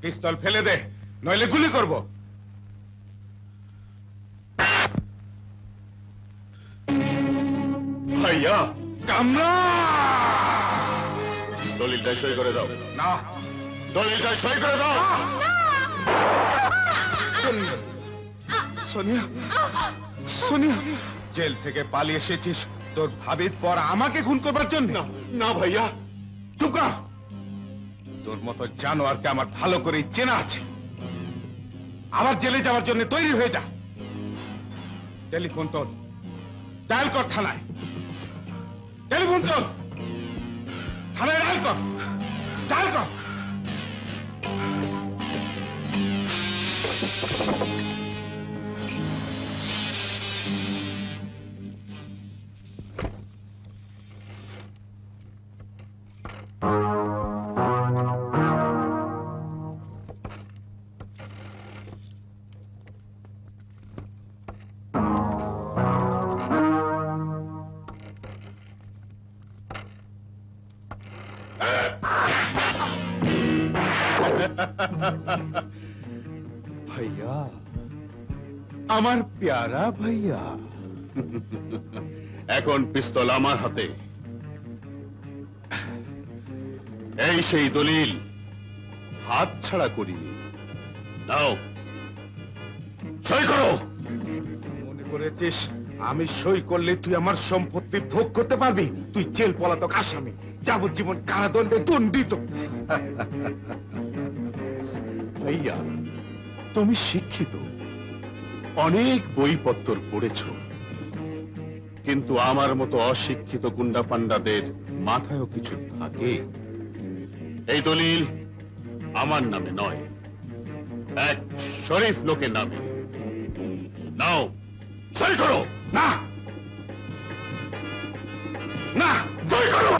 পিস্তল ফেলে দে, নইলে গুলি করব। ভাইয়া কামরা, দলিলটা সই করে দাও। না, দলিলটা সই করে দাও। সোনিয়া, সোনিয়া, জেল থেকে পালিয়ে এসেছিস তোর ভাবির পর আমাকে খুন করবার জন্য? না ভাইয়া। চুপ কর। তোর মতো জানোয়ারকে আমার ভালো করে চেনা আছে। আবার জেলে যাওয়ার জন্য তৈরি হয়ে যা। টেলিফোন তোল, ডায়াল কর থানায়। টেলিফোন তোল, থানায় ডায়াল কর, ডায়াল কর। भैया, আমার प्यारा भैया, এখন পিস্তল আমার হাতে। এই সেই দলিল, হাত ছাড়া করিনি। নাও, সই করো। মনে করেছিস আমি সই করলে তুই আমার সম্পত্তি ভোগ করতে পারবি? তুই জেল পলাতক আসামি, যাবজ্জীবন কারাদণ্ডে দণ্ডিত। ভাইয়া, তুমি শিক্ষিত, অনেক বইপত্র পড়েছো, কিন্তু আমার মতো অশিক্ষিত গুন্ডা পান্ডাদের মাথায়ও কিছু থাকে। এই দলিল আমার নামে নয়, এক শরীফ লোকের নামে। নাও, সই করো। না, না, সই করো।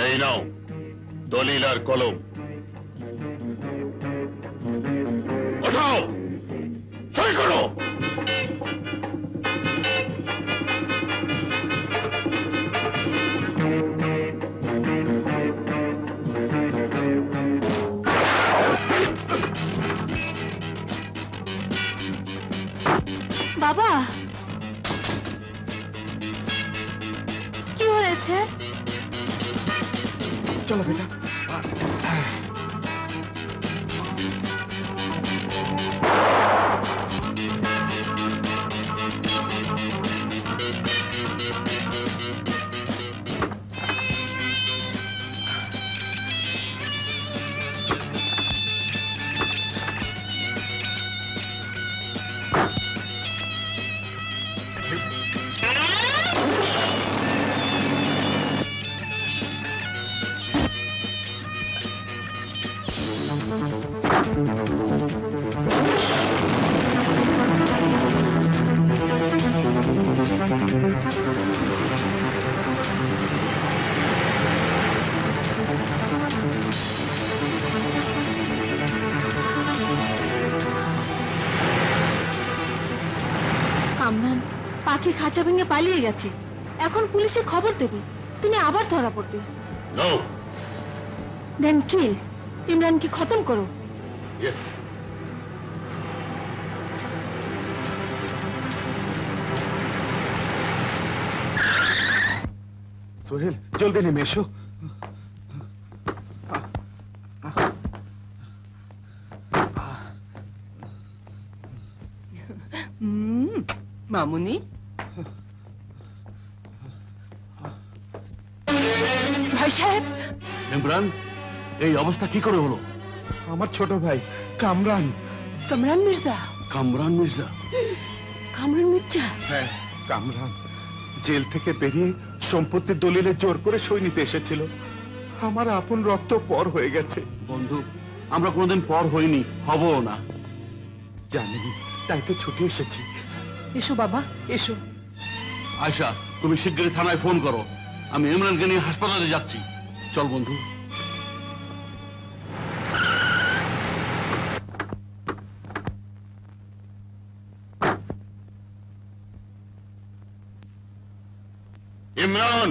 এই নাও দলিল আর কলম। ওঠাও, সই করো। বাবা, কি হয়েছে? চলো বেটা। কামরান পাখি খাঁচা ভেঙে পালিয়ে গেছে, এখন পুলিশে খবর দেবে, তুমি আবার ধরা পড়বে। নো, দেন কিল ইমরানকে খতম করো। ইয়েস। সোহেল, জলদি নেমে এসো। মামুনি, ভাই সাহেব, ইমরান, এই অবস্থা কি করে হলো? আমার ছোট ভাই কামরান। কামরান মির্জা? কামরান মির্জা? কামরান মির্জা? হ্যাঁ, কামরান জেল থেকে বেরিয়ে সম্পত্তির দলিলে জোর করে সই নিতে এসেছিল। আমার আপন রক্ত পর হয়ে গেছে। বন্ধু, আমরা কোনোদিন পর হইনি, হবও না। জানি, তাই তো ছুটে এসেছি। এসো বাবা, এসো। আয়শা, তুমি শিগগিরই থানায় ফোন করো। আমি ইমরানকে নিয়ে হাসপাতালে যাচ্ছি। চল বন্ধু। ইমরান,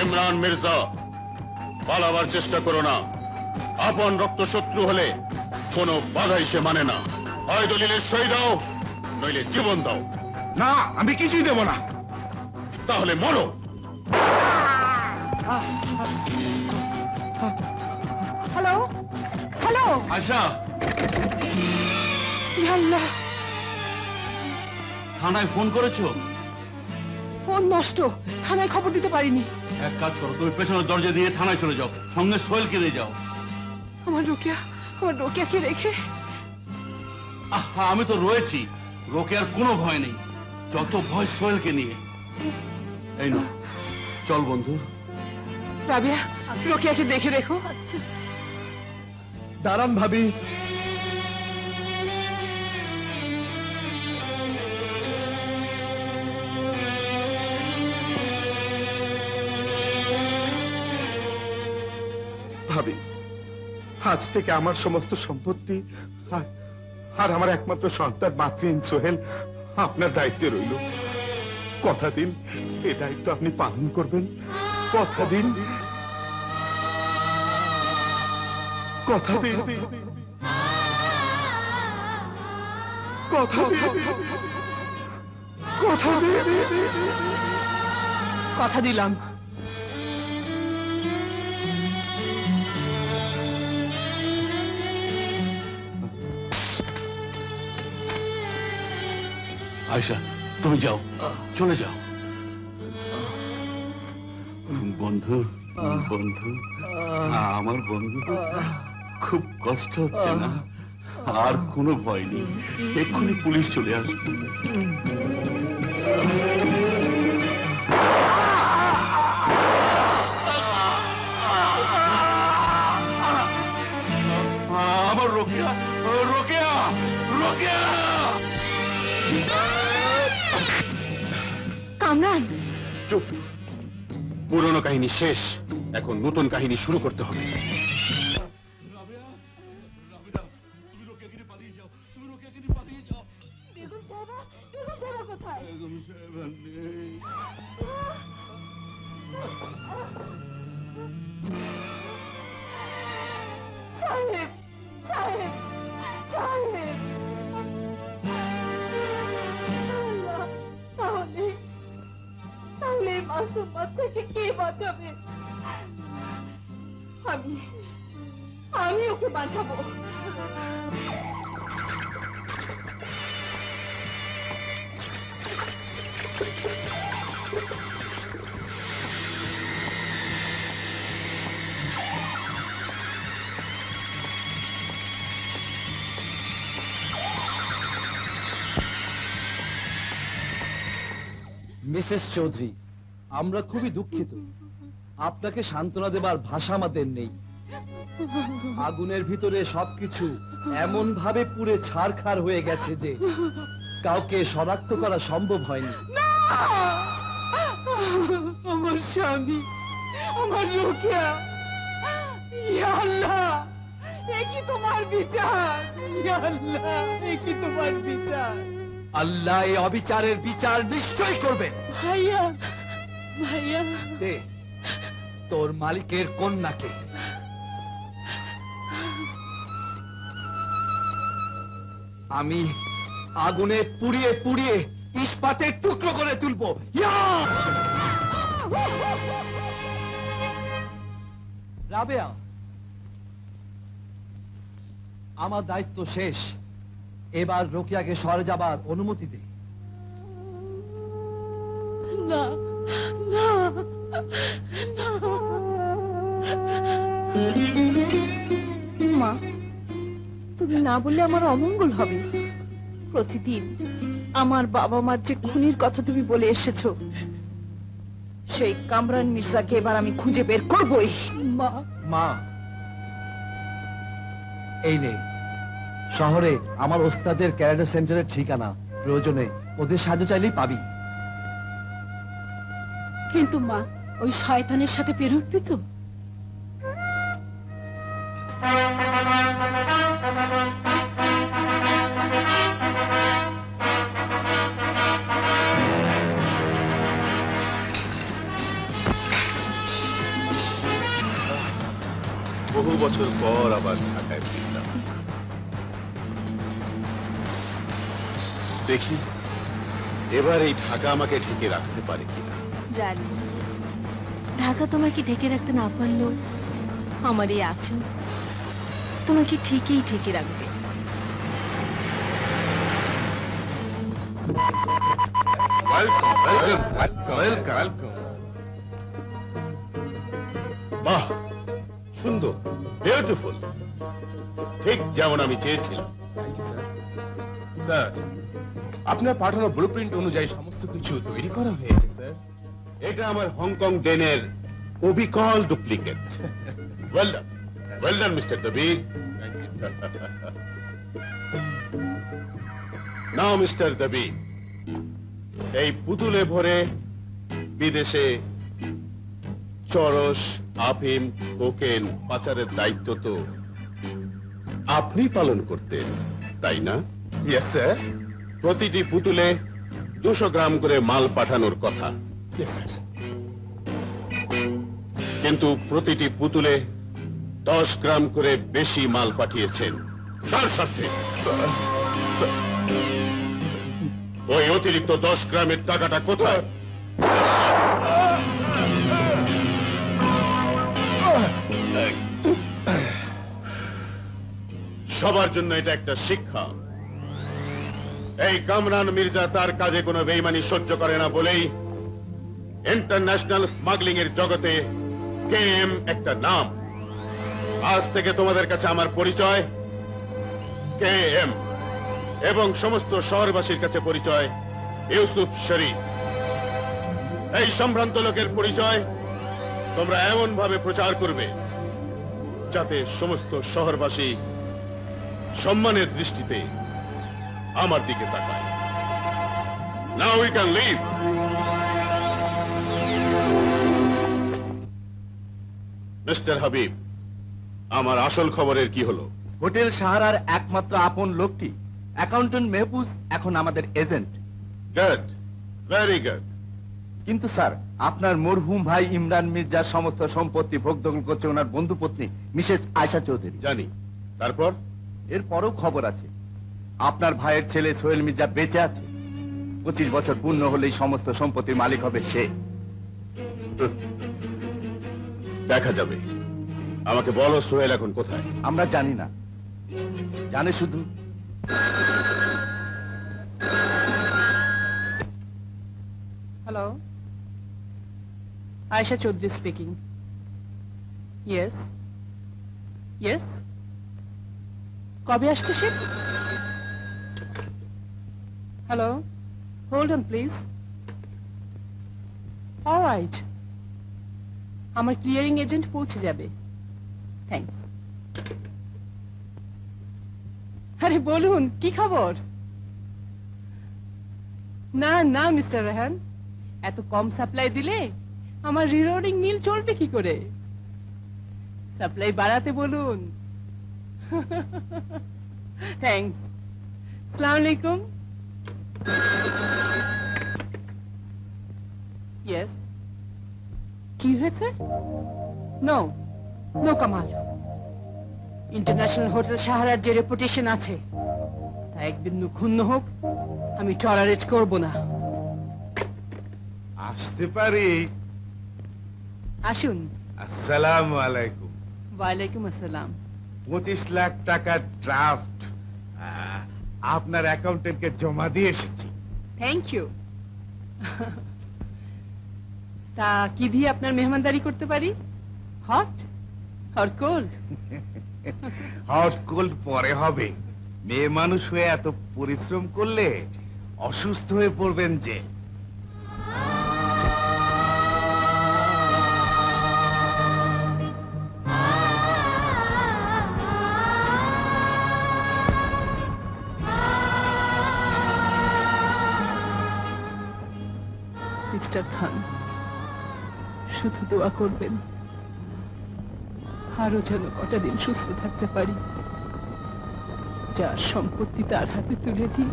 ইমরান মির্জা, পালাবার চেষ্টা করো না। আপন রক্ত শত্রু হলে কোনো বাধাই সে মানে না। হয় দলিলের সই দাও, নইলে জীবন দাও। না, আমি কিছুই দেব না। তাহলে মরো। হ্যালো হ্যালো, আয়শা, আল্লাহ, থানায় ফোন করেছো? ফোন নষ্ট, থানায় খবর দিতে পারিনি। এক কাজ করো, তুমি পেছনের দরজা দিয়ে থানায় চলে যাও, সঙ্গে সোহেলকে নিয়ে যাও। আমার রোকেয়াকে রেখে? আহা, আমি তো রয়েছি। রোকেয়ার কোনো ভয় নেই, যত ভয় সোহেলকে নিয়ে। এই না, চল বন্ধু। রাবিয়া, রোকেয়াকে দেখে রেখো। দাঁড়ান ভাবি। ভাবি, আজ থেকে আমার সমস্ত সম্পত্তি আর আমার একমাত্র সন্তান মাতৃহীন সোহেল আপনার দায়িত্বে রইল। কথা দিন, এ দায়িত্ব আপনি পালন করবেন। কথা দিন, কথা দিন, কথা দিন, কথা দিন। কথা দিলাম। আয়শা, তুমি যাও, চলে যাও। বন্ধু, বন্ধু, আমার বন্ধু, খুব কষ্ট হচ্ছে না? আর কোনো ভয় নেই, এক্ষুনি পুলিশ চলে আসবে। আমার রোকেয়া, রোকেয়া, রোকেয়া! কামরান, চুপ। পুরনো কাহিনী শেষ, এখন নতুন কাহিনী শুরু করতে হবে। বেগম সাহেবা কোথায়? সাহেব, সাহেব, সাহেব! তাহলে মাসুম বাচ্চাকে কে বাঁচাবে? আমি ওকে বাঁচাবো। মিসেস চৌধুরী, আমরা খুবই দুঃখিত। আপনাকে সান্ত্বনা দেবার ভাষা আমাদের নেই। আগুনের ভিতরে সবকিছু এমন ভাবে পুড়ে ছারখার হয়ে গেছে যে কাউকে শনাক্ত করা সম্ভব হয়নি। আমার স্বামী, আমার রোকেয়া, ইয়া আল্লাহ, এ কি তোমার বিচার? ইয়া আল্লাহ, এ কি তোমার বিচার? আল্লাহ এই অবিচারের বিচার নিশ্চয়ই করবেন। ভাইয়া, ভাইয়া, দে তোর মালিকের কন্যাকে। আমি আগুনে পুড়িয়ে পুড়িয়ে ইস্পাতের টুকরো করে তুলবো। রাবেয়া, আমার দায়িত্ব শেষ। এবার রোকেয়াকে শহরে যাবার অনুমতি দে। না, না, মা, তুমি না বললে আমার অমঙ্গল হবে। প্রতিদিন আমার বাবা মার যে খুনির কথা তুমি বলে এসেছো, সেই কামরান মির্জাকে এবার আমি খুঁজে বের করবই। মা, মা, এই নে শহরে আমার ওস্তাদের ক্যারাটে সেন্টারের ঠিকানা। প্রয়োজনে ওদের সাহায্য চাইলেই পাবি। কিন্তু মা, ওই শয়তানের সাথে পেরে উঠবি তো? বহু বছর পর আবার ঢাকায় ফিরলাম। দেখি এবার এই ঢাকা আমাকে ঢেকে রাখতে পারে কিনা। জানি ঢাকা তোমাকে ঢেকে রাখতে না পারলেও আমার এই আঁচল তোমাকে ঠিকই ঢেকে রাখবে। বাহ, সুন্দর, বিউটিফুল, ঠিক যেমন আমি চেয়েছিলাম। স্যার, আপনার পাঠানো ব্লুপ্রিন্ট অনুযায়ী সমস্ত কিছু তৈরি করা হয়েছে স্যার। এটা আমার হংকং ডেনের অবিকল duplicate. Well done mister Dabir. নাও মিস্টার দবির, এই পুতুলে ভরে বিদেশে চরস, আফিম, কোকেন পাচারের দায়িত্ব তো আপনি পালন করতেন, তাই না? Yes sir. প্রতিটি পুতুলে 200 গ্রাম করে মাল পাঠানোর কথা, ইয়েস স্যার। কিন্তু প্রতিটি পুতুলে 10 গ্রাম করে বেশি মাল পাঠিয়েছেন। তার সাথে ওই অতিরিক্ত 10 গ্রামের টাকাটা কোথায়? সবার জন্য এটা একটা শিক্ষা। এই কামরান মির্জা তার কাজে কোনো বেইমানি সহ্য করে না বলেই ইন্টারন্যাশনাল স্মাগলিং এর জগতে কেএম একটা নাম। আজ থেকে তোমাদের কাছে আমার পরিচয় কেএম, এবং সমস্ত শহরবাসীর কাছে পরিচয় ইউসুফ শরীফ। এই সম্ভ্রান্ত লোকের পরিচয় তোমরা এমন ভাবে প্রচার করবে যাতে সমস্ত শহরবাসী সম্মানের দৃষ্টিতে আমার দিকে তাকায়। Now we can leave. Mister Habib, আমার আসল খবরের কি হলো? হোটেল সাহারার একমাত্র আপন লোকটি অ্যাকাউন্টেন্ট মেহফুজ এখন আমাদের এজেন্ট। Good, very good. কিন্তু স্যার, আপনার মরহুম ভাই ইমরান মির্জার সমস্ত সম্পত্তি ভোগ দখল করছে ওনার বন্ধু পত্নী মিসেস আয়শা চৌধুরী। জানি। তারপর? এরপরও খবর আছে আপনার ভাইয়ের ছেলে সোহেল মির্জা বেঁচে আছে। 25 বছর পূর্ণ হলেই সমস্ত সম্পত্তির মালিক হবে সে। দেখা যাবে। আমাকে বলো সোহেল এখন কোথায়? আমরা জানি না, জানে শুধু Hello. Aisha Chaudhary speaking. Yes. Yes. কবে আসছে সে? Hello. Hold on please. All right. আমার ক্লিয়ারিং এজেন্ট পৌঁছে যাবে। থ্যাঙ্কস। আরে বলুন, কি খবর? না না মিস্টার রেহান, এত কম সাপ্লাই দিলে আমার রিলোডিং মিল চলবে কি করে? সাপ্লাই বাড়াতে বলুন। থ্যাঙ্কস। আসসালামু আলাইকুম। ইয়েস। কি হয়েছে? No no Kamal, international hotel সাহারার যে রেপুটেশন আছে তা একদিন ক্ষুণ্ণ হোক আমি টলারেট করব না। আসতে পারি? আসুন। আসসালামু আলাইকুম। ওয়ালাইকুম আসসালাম। 25 লাখ টাকার ড্রাফট আপনার অ্যাকাউন্টেন্টকে জমা দিয়ে এসেছি। Thank you. তা কি দিয়ে আপনার মেহমানদারি করতে পারি? Hot or cold? Hot cold পরে হবে। মেয়ে মানুষ হয়ে এত পরিশ্রম করলে অসুস্থ হয়ে পড়বেন যে। মিস্টার খান, শুধু দোয়া করবেন আরো যেন কটা দিন সুস্থ থাকতে পারি, যার সম্পত্তি তার হাতে তুলে দিই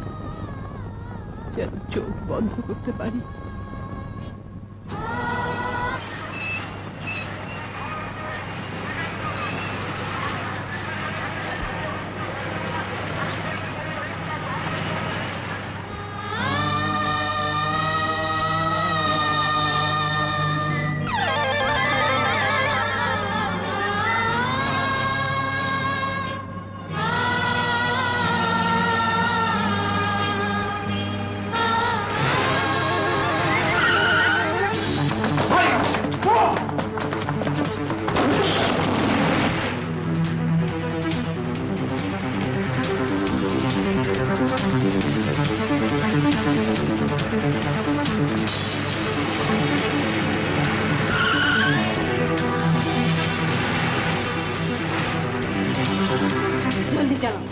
যেন চোখ বন্ধ করতে পারি। জলদি চালাও।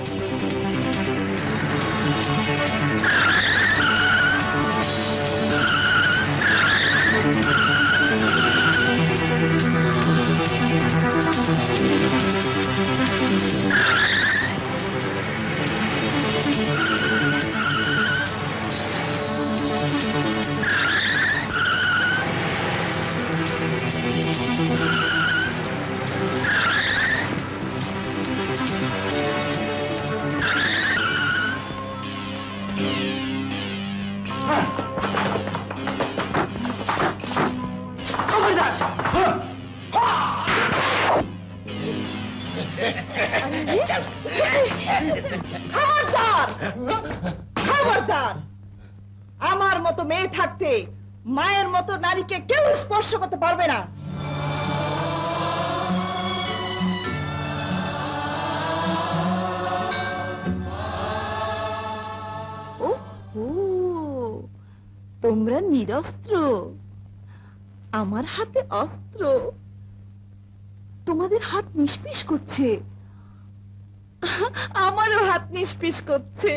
খবরদার, খবরদার! আমার মতো মেয়ে থাকতে মায়ের মতো নারীকে কেউ স্পর্শ করতে পারবে না। তোমরা নিরস্ত্র, আমার হাতে অস্ত্র। তোমাদের হাত নিষ্পিস করছে, আমারও হাত নিষ্পিস করছে।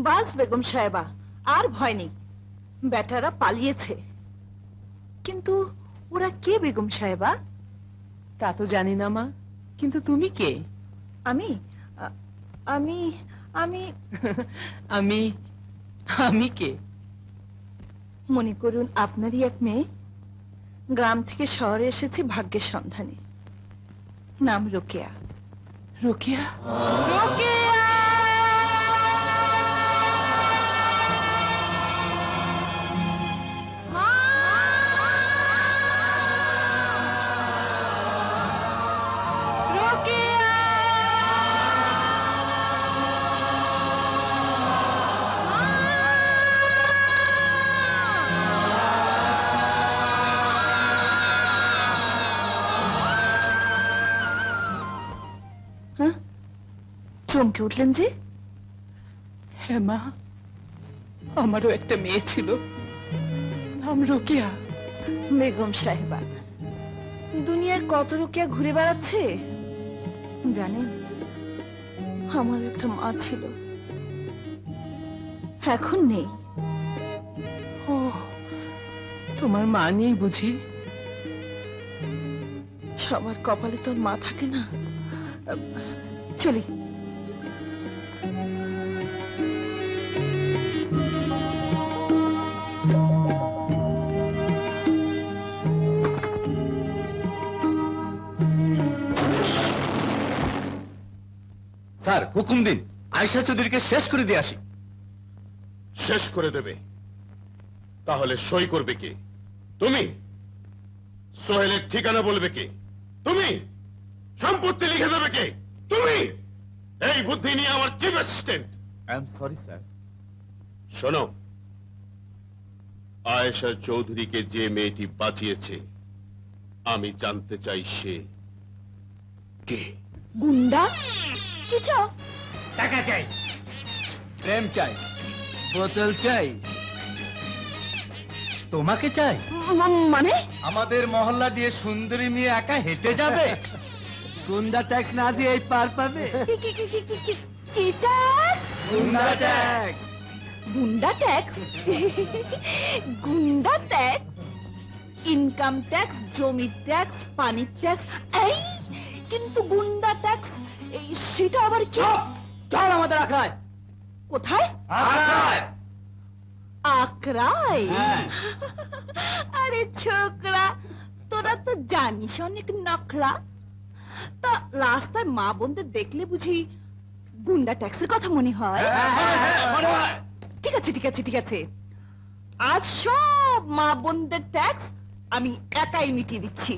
বাস বেগম সাহেবা, আর ভয় নেই, বেটারা পালিয়েছে। কিন্তু ওরা কে বেগম সাহেবা? তা তো জানি না মা, কিন্তু তুমি কে? আমি আমি আমি আমি আমি কে? মনে করুন আপনারই এক মেয়ে, গ্রাম থেকে শহরে এসেছে ভাগ্যের সন্ধানে। নাম রোকেয়া। রোকেয়া? চমকে উঠলেন যে? হ্যাঁ মা, আমারও একটা মেয়ে ছিল, নাম রোকেয়া। বেগম সাহেবা, দুনিয়ায় কত রোকেয়া ঘুরে বেড়াচ্ছে জানেন? আমার একটা মা ছিল, এখন নেই। ও তোমার মা নেই বুঝি? সবার কপালে তোর মা থাকে না। চলি। স্যার হুকুম দিন, আয়েশা চৌধুরীকে শেষ করে দিয়ে আসি। শেষ করে দেবে? তাহলে সই করবে কে? তুমি? সোহেলের ঠিকানা বলবে কে? তুমি? সম্পত্তি লিখে দেবে কে? তুমি? এই বুদ্ধি নিয়ে আমার chief assistant. I am sorry sir. শোনো, আয়েশা চৌধুরীকে যে মেয়েটি বাঁচিয়েছে, আমি জানতে চাই সে কে। গুন্ডা? কি চাও? টাকা চাই, প্রেম চাই, বোতল চাই, তোমাকে চাই। মানে? আমাদের মহল্লা দিয়ে সুন্দরী মেয়ে একা হেঁটে যাবে? গুন্ডা ট্যাক্স না দিয়ে এই পার পাবে? কি ট্যাক্স? গুন্ডা ট্যাক্স। গুন্ডা ট্যাক্স? গুন্ডা ট্যাক্স? ইনকাম ট্যাক্স, জমি ট্যাক্স, পানির ট্যাক্স, এই কিন্তু গুন্ডা ট্যাক্স সেটা আবার কি? চল আমাদের আখড়ায়। কোথায়? আখড়ায়। আকরাই? হ্যাঁ। আরে ছোকরা, তোরা তো জানিস অনেক নখরা। তা রাস্তায় মা বোনদের দেখলে বুঝি গুন্ডা ট্যাক্সের কথা মনে হয়? ঠিক আছে ঠিক আছে ঠিক আছে, আজ সব মা বোনদের ট্যাক্স আমি একাই মিটিয়ে দিচ্ছি।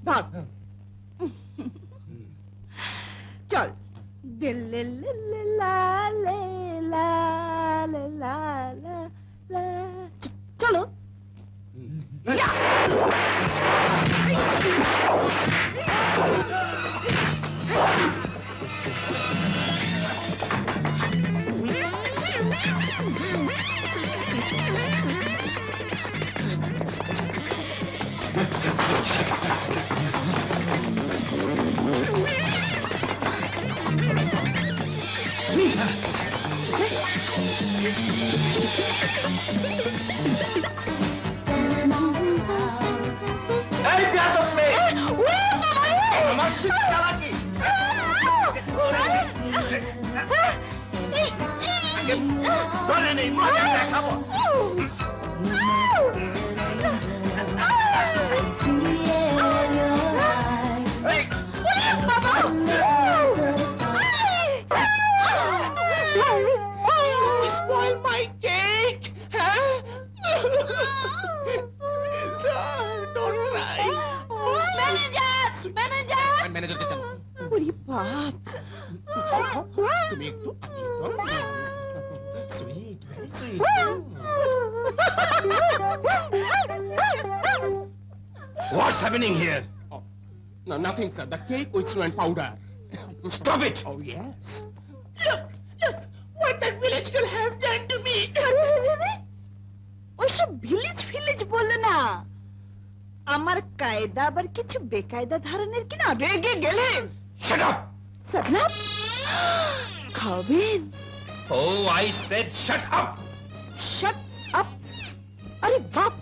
ধর চল। চলো। What's happening here? No, nothing, sir. The cake with and powder. Stop it! Oh, yes. Look, what that village girl has done to me. ওইসব ভিলেজ ভিলেজ বলে না, আমার কায়দা আবার কিছু বেকায়দা ধরনের কিনা। রেগে গেলে Shut up! সাবনাপ খাবেন? Oh, I said shut up! Shut up. আরে বাপ,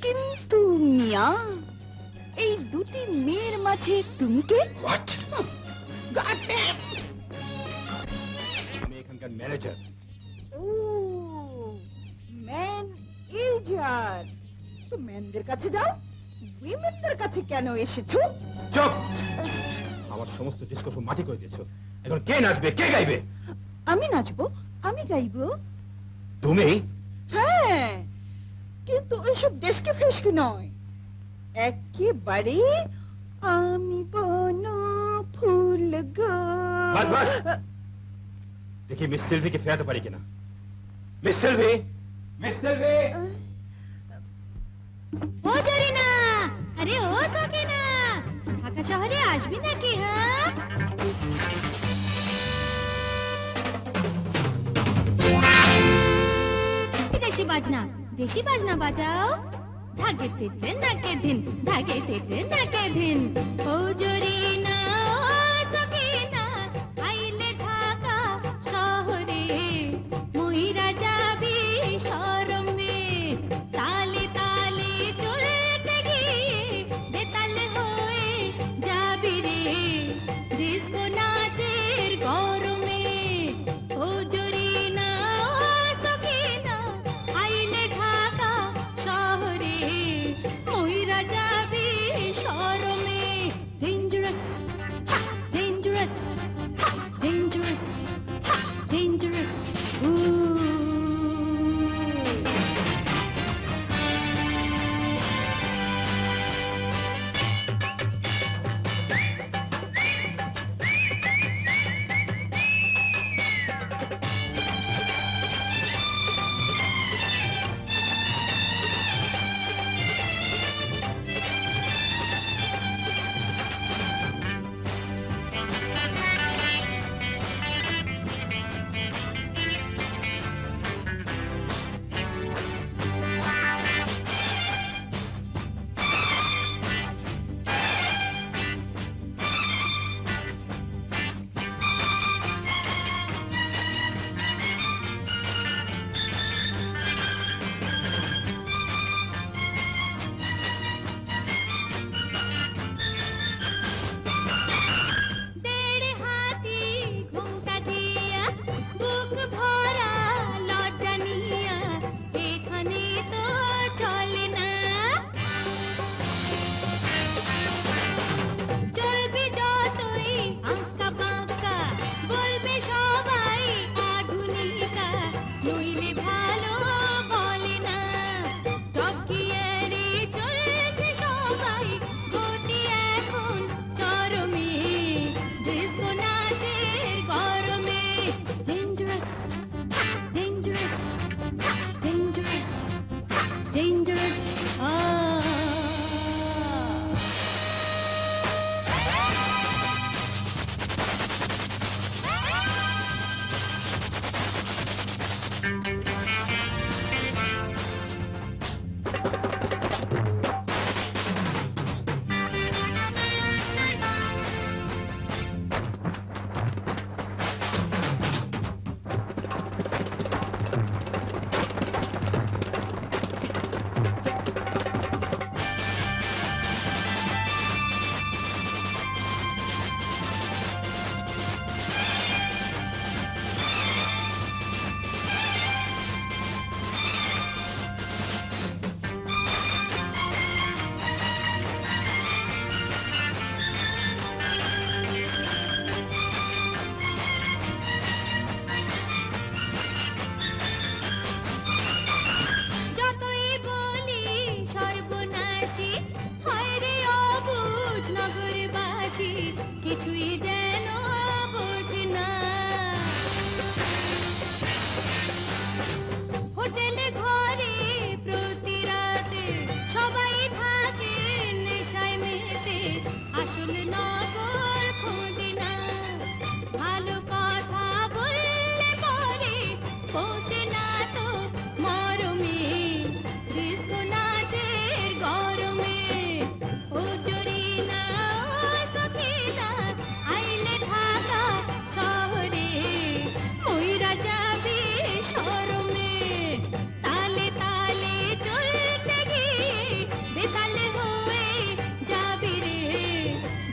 কিন্তু মিয়া এই দুটি মেয়ের মাঝে তুমি কে? What? God damn. আমি এখানকার ম্যানেজার। ও ম্যানেজার, তো ম্যানদের কাছে যাও, উইমেনদের কাছে কেন এসেছো? চুপ! আমার সমস্ত ডিসকাশন মাটি করে দিয়েছো। এখন কে নাচবে, কে গাইবে? আমি নাচবো, আমি গাইবো। তুমি? হ্যাঁ, কিন্তু ওইসব দেশকে ফেসকে নয়, একেবারে আমি বন ফুল গো। বাস বাস, দেখি মিস সিলভিকে ফেরাতে পারি কিনা। Miss Sylvie, miss Sylvie! ও জরিনা, আরে ও সকিনা, ঢাকা শহরে আসবি নাকি? হ্যাঁ, দেশি বাজনা বাজাও। ধাগে তেতে নাকে ধিন, ধাগে তেতে নাকে ধিন। ও জরিনা, ও সকিনা, আইলে ঢাকা শহরে, মইরা যাবি শরম পৌঁছে না তো মরমে ডিস্কো নাচের গরমে ও জরিনা ও সখিনা আইলে ঢাকা শহরে ময়রা যাবে শরমে তালে তালে চলতে গিয়ে বেতালে হয়ে যাবি রে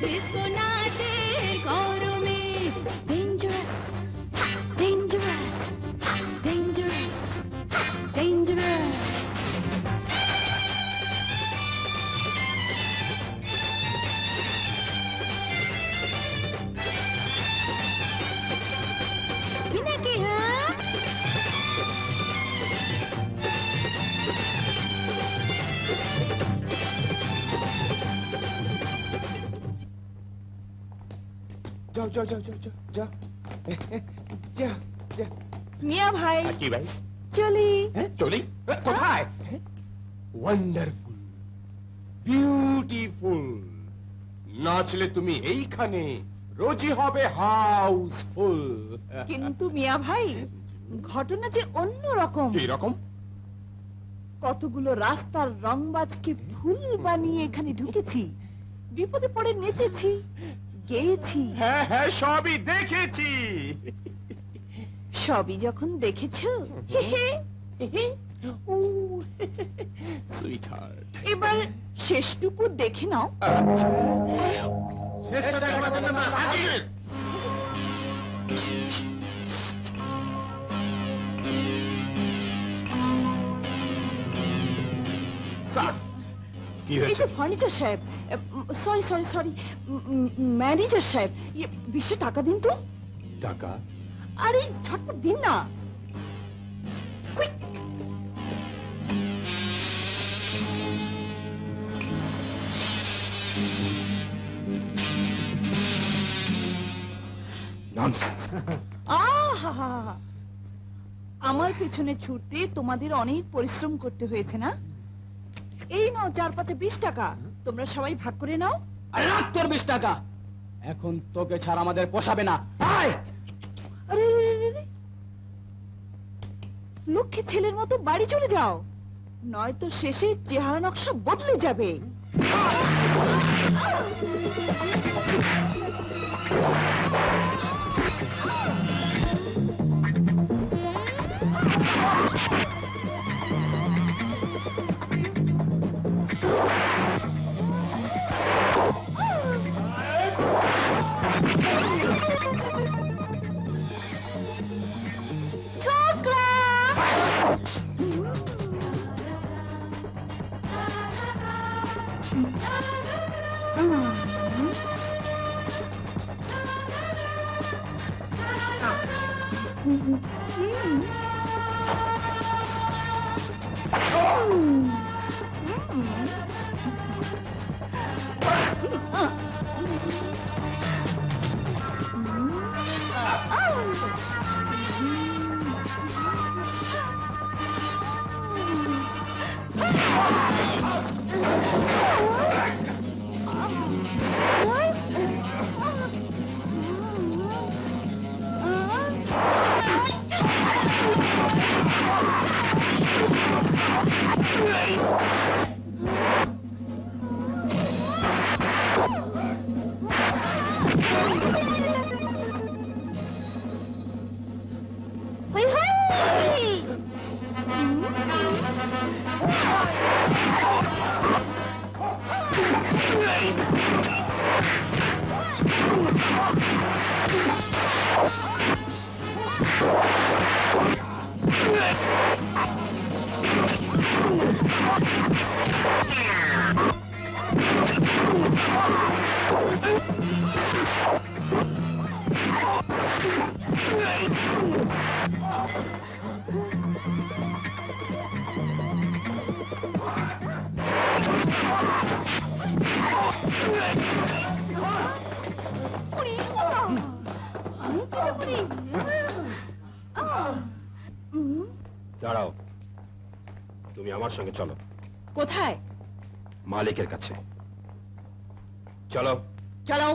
ডিস্কো নাচের গরমে ডেঞ্জারাস ডেঞ্জারাস ডেঞ্জারাস ডেঞ্জারাস বিনা কি হ্যাঁ যাও যাও যাও যাও যাও যাও যাও যাও মিয়া ভাই কি ভাই চলি চলি কোথায় ওয়ান্ডারফুল বিউটিফুল নাচলে তুমি এইখানে রোজই হবে হাউসফুল কিন্তু মিয়া ভাই ঘটনা যে অন্য রকম কি রকম কতগুলো রাস্তার রংবাজকে ফুল বানিয়ে এখানে ঢুকেছি বিপদে পড়ে নেচেছি গেয়েছি হ্যাঁ হ্যাঁ সবই দেখেছি সবই যখন দেখেছো সুইটহার্ট এবার শেষটুকু দেখে নাও চেষ্টা করার জন্য হাজির স্যার কি এই হয়েছে যে ফার্নিচার সাহেব সরি সরি সরি ম্যানেজার সাহেব 20 টাকা দিন তো টাকা আরে ঝটপট দিন না Quick! ননসেন্স আহা! আমার পেছনে ছুটতে তোমাদের অনেক পরিশ্রম করতে হয়েছে না এই নাও 4-5 20 টাকা তোমরা সবাই ভাগ করে নাও আরে রাখ তোর 20 টাকা এখন তোকে ছাড়া আমাদের পোষাবে না আয় আরে রে, রে, রে। লক্ষ্মী ছেলের মতো বাড়ি চলে যাও নয়তো শেষে চেহারা নকশা বদলে যাবে দাঁড়াও তুমি আমার সঙ্গে চলো কোথায় মালিকের কাছে চলো চলো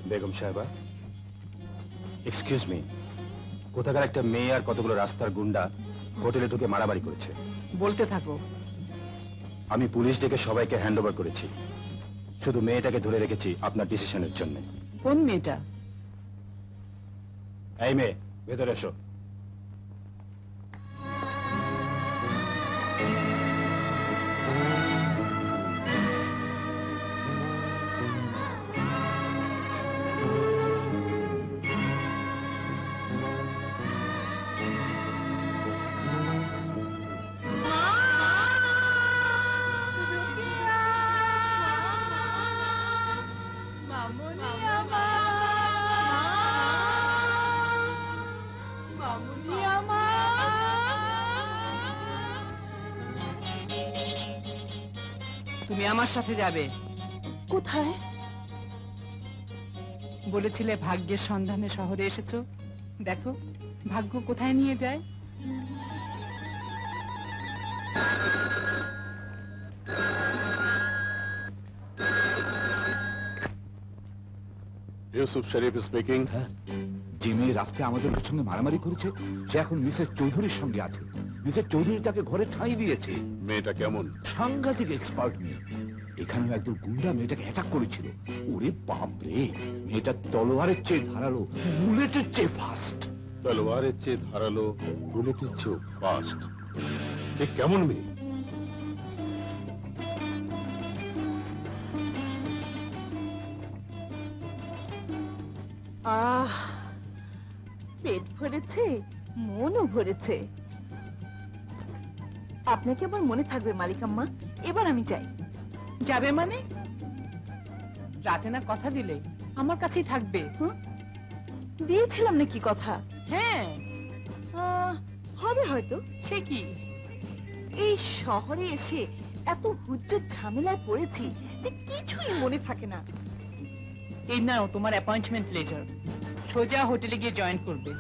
বেগম সাহেবা এক্সকিউজ মি, কোথাকার একটা মেয়ে আর কতগুলো রাস্তার গুন্ডা হোটেলে ঢুকে মারামারি করেছে। বলতে থাকো। আমি পুলিশ ডেকে সবাইকে হ্যান্ড ওভার করেছি, শুধু মেয়েটাকে ধরে রেখেছি আপনার ডিসিশনের জন্য। কোন মেয়েটা? এই মেয়ে, ভেতরে এসো। তুমি আমার সাথে যাবে। কোথায়? বলেছিলে ভাগ্যের সন্ধানে শহরে এসেছো, দেখো ভাগ্য কোথায় নিয়ে যায়। ইউসুফ শরীফ স্পিকিং। যে মেয়ে রাস্তায় আমাদের সঙ্গে মারামারি করেছে সে এখন মিসেস চৌধুরীর সঙ্গে আছে। মিসেস চৌধুরী তাকে ঘরে ঠাঁই দিয়েছে। মেয়েটা কেমন? সাংঘাতিক এক্সপার্ট মেয়ে। এখানে একদম গুন্ডা মেয়েটাকে অ্যাটাক করেছিল। ওরে বাপ রে, মেয়েটা তলোয়ারের চেয়ে ধারালো, বুলেটের চেয়ে ফাস্ট। তলোয়ারের চেয়ে ধারালো, বুলেটের চেয়ে ফাস্ট। এ কেমন মেয়ে? আহ, পেট ভরেছে, মনও ভরেছে। আপনাকে আবার মনে থাকবে মালিকাম্মা, এবার আমি যাই। যাবে মানে? রাতে না কথা দিলে আমার কাছেই থাকবে। দিয়েছিলাম নাকি কথা? হ্যাঁ। হবে হয়তো। সে কি? এই শহরে এসে এত হুজ্জত ঝামেলায় পড়েছি যে কিছুই মনে থাকে না। এই নাও তোমার অ্যাপয়েন্টমেন্ট লেটার, সোজা হোটেলে গিয়ে জয়েন করবে।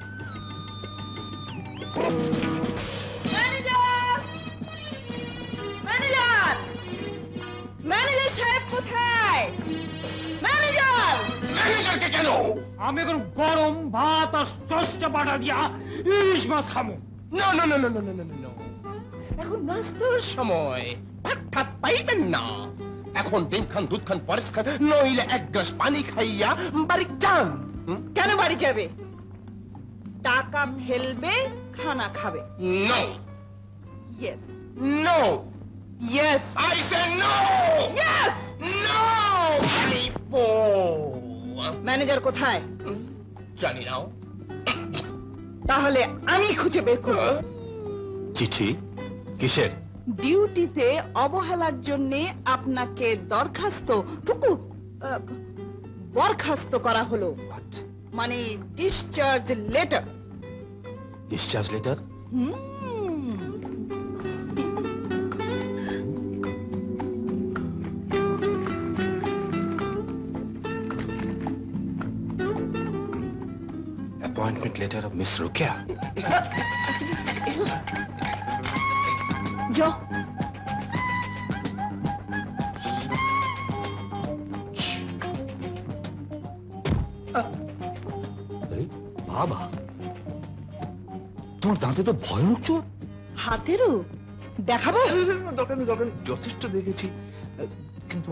ম্যানেজার সাহেব কোথায়? ম্যানেজার! ম্যানেজারকে কেন? আমি এখন গরম ভাত আর সস্তা বাটা দিয়া ইলিশ মাছ খামো। No, no, no, no, no, no, no, no, no. এখন নাস্তার সময়, ভাত ঠাত পাইবেন না। এখন ডিম খান, দুধ খান, পরেশ খান, নইলে এক গ্লাস পানি খাইয়া বাড়ি যান। কেন বাড়ি যাবে? টাকা ফেলবে, খানা খাবে। No, yes no, yes I say no, yes. no, ভাইপো। ম্যানেজার কোথায়? জানি না। তাহলে আমি খুঁজে বের করব। চিঠি কিসের? ডিউটিতে অবহেলার জন্য আপনাকে বরখাস্ত করা হলো, মানে discharge letter. Discharge letter? Appointment letter of miss Rokeya. যাও। বাবা, তোমার দাঁতে তো ভয়ানক চোট। হাতেরও দেখাবো? দরকার নেই, দরকার নেই, যথেষ্ট দেখেছি। কিন্তু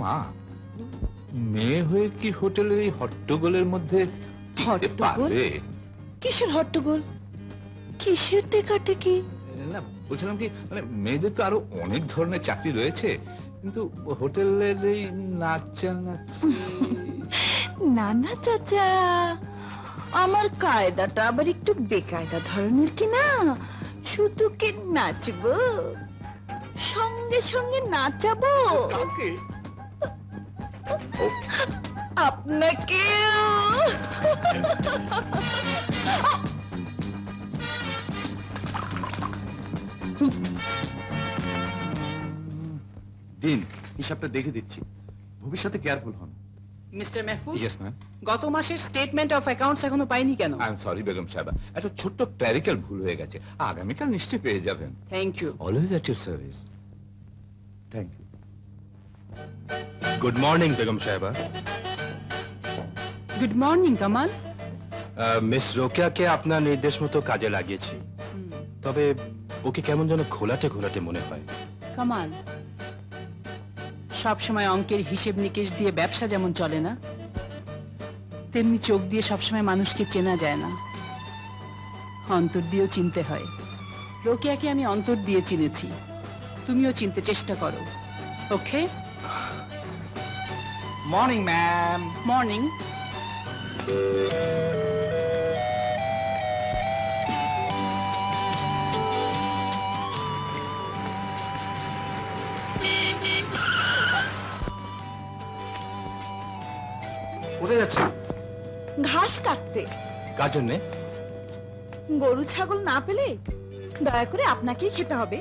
মেয়ে হয়ে কি হোটেলের এই হট্টগোলের মধ্যে টিকতে পারবে? কিসের হট্টগোল? কিসের টেকাটেকি? না, বলছিলাম কি, মানে মেয়েদের তো আরো অনেক ধরনের চাকরি রয়েছে, কিন্তু হোটেলের এই নাচানাচি। না না চাচা, আমার কায়দাটা আবার একটু বেকায়দা ধরনের কি না। শুধু কি নাচবো, সঙ্গে সঙ্গে নাচাবো। আপনাকে দিন, হিসাবটা দেখে দিচ্ছি, ভবিষ্যতে কেয়ারফুল হন। Mister Mahfuz, yes ma'am. গত মাসের স্টেটমেন্ট অফ অ্যাকাউন্টস এখনো পাইনি কেন? আই এম সরি বেগম সাহেবা, একটা ছোট্ট ক্ল্যারিক্যাল ভুল হয়ে গেছে, আগামীকাল নিশ্চয়ই পেয়ে যাবেন। Thank you. Always at your service. Thank you. Good morning বেগম সাহেবা। Good morning Kamal. মিস রোকেয়াকে আপনার নির্দেশ মতো কাজে লাগিয়েছি, তবে ওকে কেমন যেন ঘোলাটে ঘোলাটে মনে হয়। কামাল, সব সময় অঙ্কের হিসেব নিকেশ দিয়ে ব্যবসা যেমন চলে না, তেমনি চোখ দিয়ে সবসময় মানুষকে চেনা যায় না, অন্তর দিয়েও চিনতে হয়। রোকেয়াকে আমি অন্তর দিয়ে চিনেছি, তুমিও চিনতে চেষ্টা করো। ওকে? Morning ma'am. মর্নিং। কোথায় যাচ্ছে? ঘাস কাটতে। কার জন্যে? গরু ছাগল না পেলে দয়া করে আপনাকেই খেতে হবে।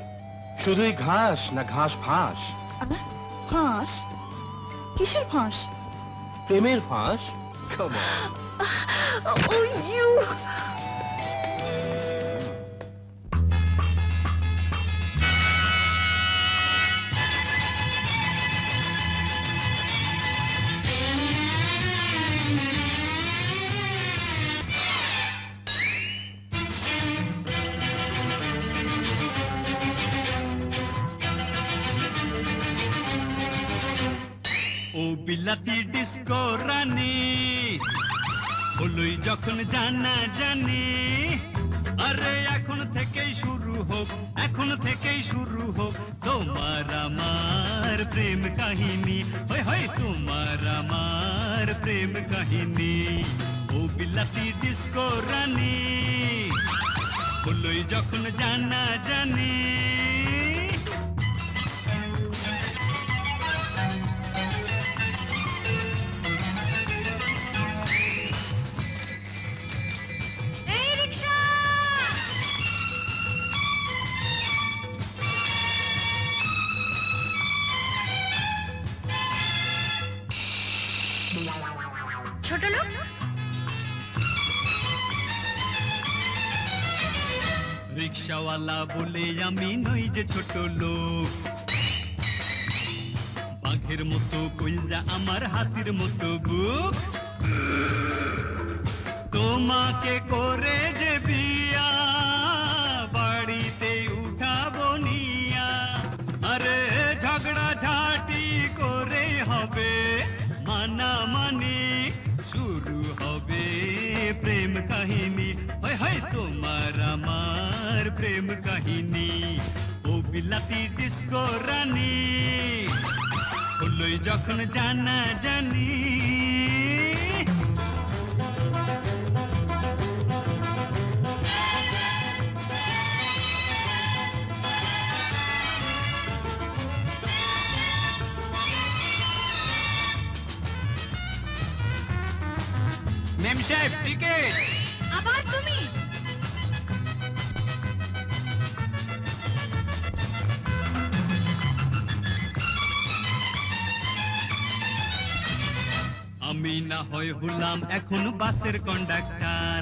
শুধুই ঘাস না ঘাস ফাঁস? ফাঁস? কিসের ফাঁস? প্রেমের ফাঁস। Come on. Oh, you! ও বিলাতি ডিস্কো রানী, হলই যখন জানা জানি, আরে এখন থেকেই শুরু হোক, এখন থেকেই শুরু হোক তোমার আমার প্রেম কাহিনী, হয় হয় তোমার আমার প্রেম কাহিনী। ও বিলাতি ডিস্কো রানী, হলই যখন জানা জানি, ছোট লোক, রিক্সাওয়ালা বলে আমি নই যে ছোট লোক, বাঘের মতো কইলজা আমার হাতির মতো বুক, তোমাকে করে যে বিয়া বাড়িতে উঠাবো নিয়া, আরে ঝগড়া ঝাঁটি করে হবে মানামানি, শুরু হবে প্রেম কাহিনী, হয় হয় তোমার আমার প্রেম কাহিনী। ও বিলাতি ডিস্কো রানী, হলই যখন জানা জানি, মেম সাহেব টিকেট। আবার তুমি? আমি না হয় হলাম এখন বাসের কন্ডাক্টর,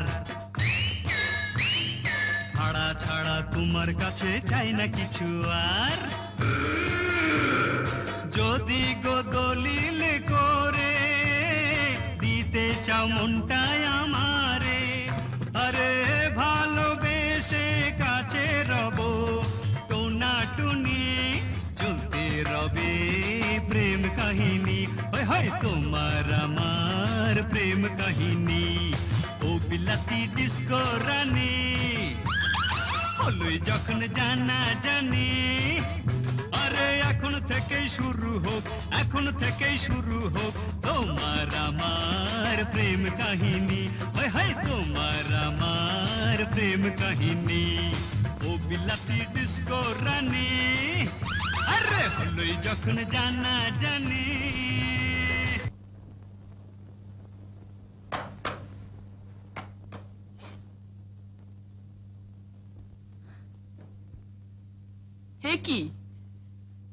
ভাড়া ছাড়া তোমার কাছে চাই না কিছু আর, যদি গো দলিল করে দিতে চাও মনটাই আমারে, আরে ভালোবেসে কাছে রব টোনাটুনি, চলতে রবে প্রেম কাহিনী, হয় হয় তোমার আমার প্রেম কাহিনী। ও বিলাতি ডিস্কো রানী, হলই যখন জানা জানি, আরে এখন থেকেই শুরু হোক, এখন থেকেই শুরু হোক তোমার আমার প্রেম কাহিনী, হয় হয় তোমার আমার প্রেম কাহিনী। ও বিলাতি ডিস্কো রানী, আরে হলই যখন জানা জানি। হে কি,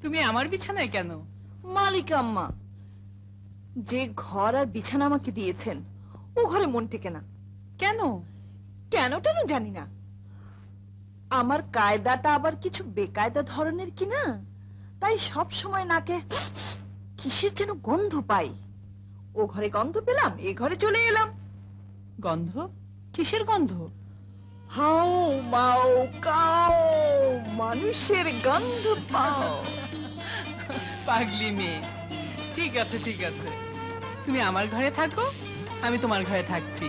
তুমি আমার বিছানায় কেন? মালিক আম্মা, যে ঘর আর বিছানা আমাকে দিয়েছেন ও ঘরে মন টেকে না। কেন? কেন টেন জানি না, আমার কায়দাটা আবার কিছু বেকায়দা ধরনের কিনা, তাই সব সময় নাকে কিসের যেন গন্ধ পাই। ও ঘরে গন্ধ পেলাম, এ ঘরে চলে এলাম। গন্ধ? কিসের গন্ধ? হাও মাও কাও, মানুষের গন্ধ পাও। পাগলি মেয়ে। ঠিক আছে ঠিক আছে, তুমি আমার ঘরে থাকো, আমি তোমার ঘরে থাকছি।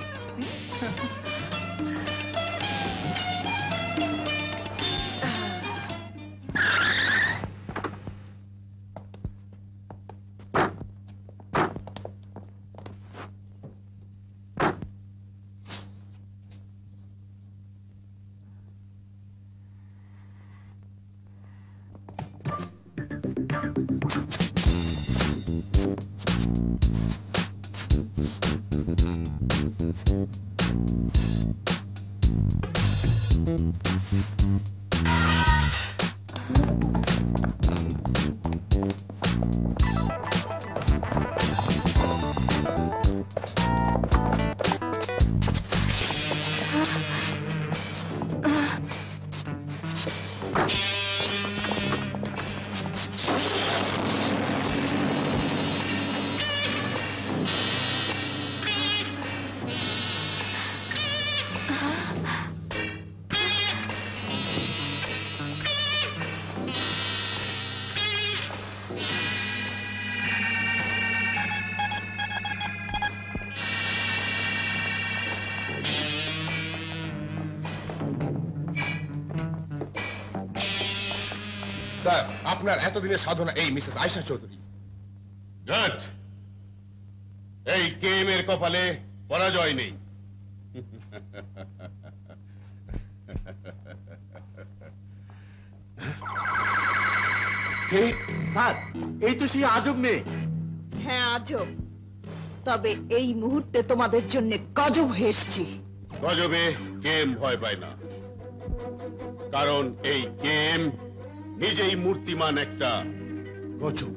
স্যার, আপনার এতদিনের সাধনা এই মিসেস আয়েশা চৌধুরী। গুড। এই গেমের কপালে পরাজয় নেই। স্যার, এই তো সেই আজব মেয়ে। হ্যাঁ আজব, তবে এই মুহূর্তে তোমাদের জন্য গজব হয়ে এসছি। গজবে গেম ভয় পায় না, কারণ এই গেম নিজেই মূর্তিমান একটা গজব।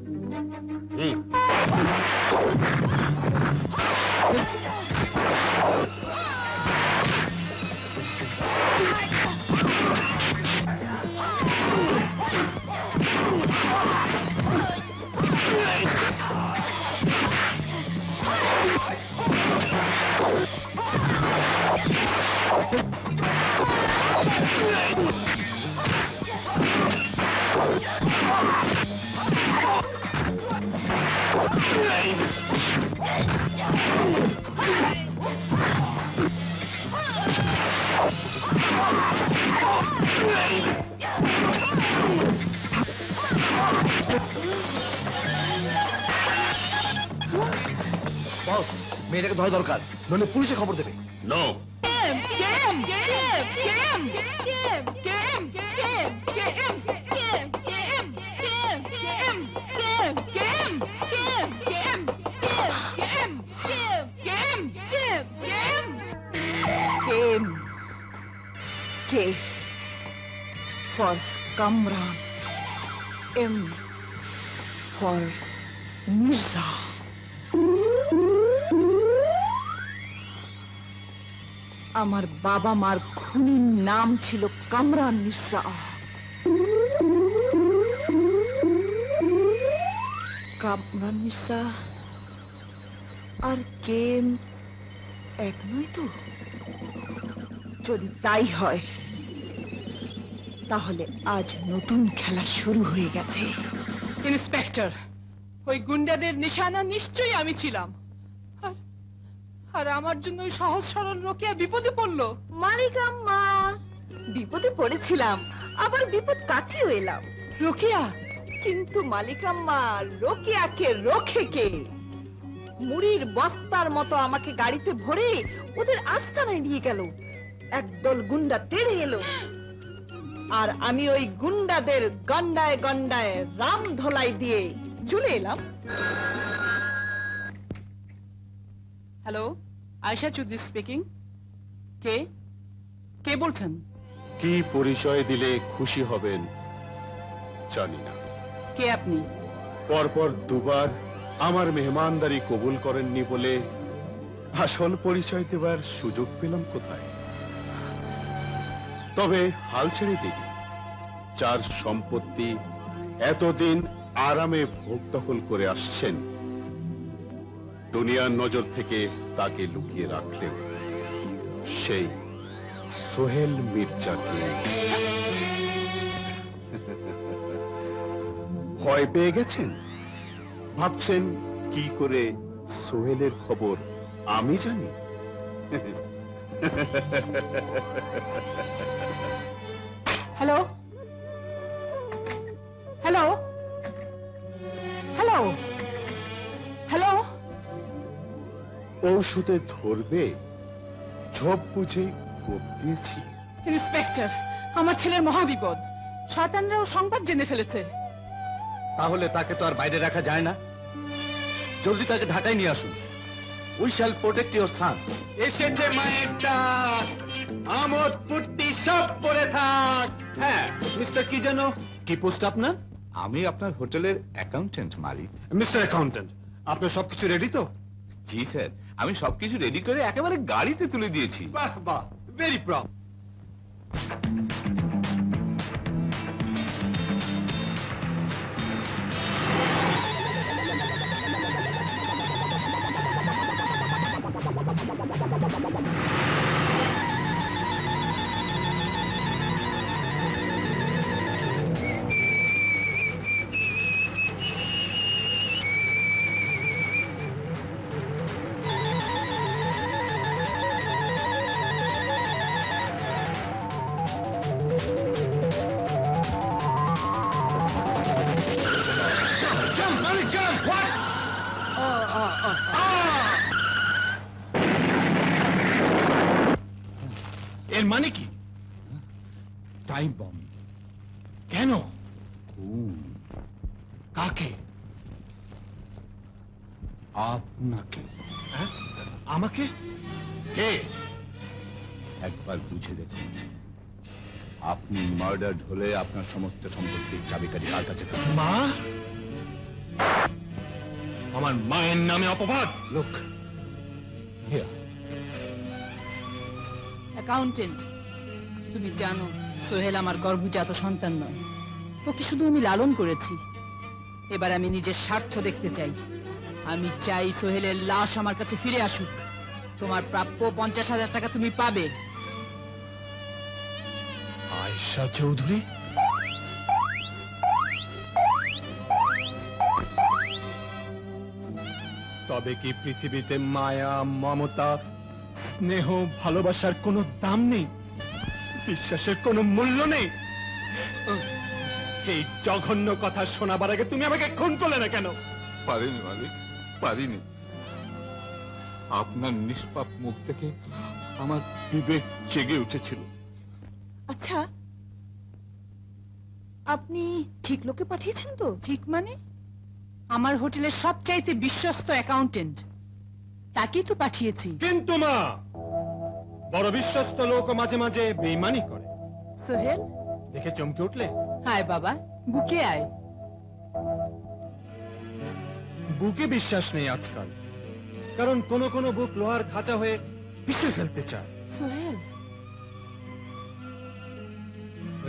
বস, মেয়েটাকে ধরা দরকার, নইলে পুলিশে খবর দেবে। No. K for Kamran, M for Mirza. আমার বাবা মার খুনির নাম ছিল কামরান মির্জা। কামরান মির্জা আর কেম এক নয় তো? যদি তাই হয় তাহলে আজ নতুন খেলা শুরু হয়ে গেছে। ইন্সপেক্টর, ওই গুন্ডাদের নিশানা নিশ্চয়ই আমি ছিলাম, আর আমার জন্য ওই সহজ সরল রোকেয়া বিপদে পড়লো। মালিকাম্মা, বিপদে পড়েছিলাম, আবার বিপদ কাটিয়ে এলাম। রোকেয়া? কিন্তু মালিকাম্মা, রোকেয়াকে রোখে কে? মুড়ির বস্তার মতো আমাকে গাড়িতে ভরে ওদের আস্তানায় নিয়ে গেল। একদল গুন্ডা তেড়ে এলো, আর আমি ওই গুন্ডাদের গন্ডায় গন্ডায় রাম ধোলাই দিয়ে চলে এলাম। Hello, Ayesha Chowdhury speaking. কে কে বলছেন? কি পরিচয় দিলে খুশি হবেন জানি না। কে আপনি? পরপর দুবার আমার মেহমানদারি কবুল করেননি বলে আসল পরিচয় দেবার সুযোগ পেলাম কোথায়? তবে হাল ছেড়ে দিই, যার সম্পত্তি এতদিন আরামে ভোগ দখল করে আসছেন, দুনিয়ার নজর থেকে তাকে লুকিয়ে রাখলেও সেই সোহেল মির্জাকে। ভয় পেয়ে গেছেন? ভাবছেন কি করে সোহেলের খবর আমি জানি? হ্যালো হ্যালো হ্যালো হ্যালো ঔষধে ধরবে ঝোপ বুঝে কোপ দিয়েছি। ইন্সপেক্টর, আমার ছেলের মহাবিপদ। শয়তানরাও সংবাদ জেনে ফেলেছে। তাহলে তাকে তো আর বাইরে রাখা যায় না। জলদি তাকে ঢাকায় নিয়ে আসুন। উই শ্যাল প্রোটেক্ট ইওর সান। এসেছে মায়ের ডাক, আমোদ ফুর্তি সব পড়ে থাক। হ্যাঁ, মিস্টার কি যেন, কি পোস্ট আপনার? আমি আপনার হোটেলের অ্যাকাউন্টেন্ট মালিক। মিস্টার অ্যাকাউন্টেন্ট, আপনার সবকিছু রেডি তো? জি স্যার, আমি সবকিছু রেডি করে একেবারে গাড়িতে তুলে দিয়েছি। বাহ বাহ, ভেরি প্রাউড। এর মানে কি? Time bomb. কেন? কাকে? আপনাকে। আমাকে? কে? একবার বুঝে দেখুন, আপনি মার্ডার হলে আপনার সমস্ত সম্পত্তির চাবিকাঠি কার কাছে থাকবে? মা? আমার মায়ের নামে অপবাদ? লোক অ্যাকাউন্টেন্ট, তুমি জানো সোহেল আমার গর্ভজাত সন্তান নয়। ওকে শুধু আমি লালন করেছি। এবার আমি নিজের স্বার্থ দেখতে চাই। আমি চাই সোহেলের লাশ আমার কাছে ফিরে আসুক। তোমার প্রাপ্য 50,000 টাকা তুমি পাবে। আয়েশা চৌধুরী? তবে কি পৃথিবীতে মায়া, মমতা, স্নেহ, ভালোবাসার কোনো দাম নেই? বিশ্বাসের কোনো মূল্য নেই? এই জঘন্য কথা শোনাবার আগে তুমি আমাকে খুন করলে না কেন? পারিনি মালিক, পারিনি। আপনার নিষ্পাপ মুখ থেকে আমার বিবেক জেগে উঠেছিল। আচ্ছা, আপনি ঠিক লোকে পাঠিয়েছেন তো? ঠিক মানে? আমার হোটেলের সবচাইতে বিশ্বস্ত অ্যাকাউন্টেন্ট, তাকেই তো পাঠিয়েছি। কিন্তু মা, বড় বিশ্বস্ত লোক মাঝে মাঝে বেইমানি করে। সোহেল, দেখে চমকে উঠলে? হায় বাবা, বুকে আয়। বুকে বিশ্বাস নেই আজকাল, কারণ কোন কোন বুক লোহার খাঁচা হয়ে পিষে ফেলতে চায়। সোহেল,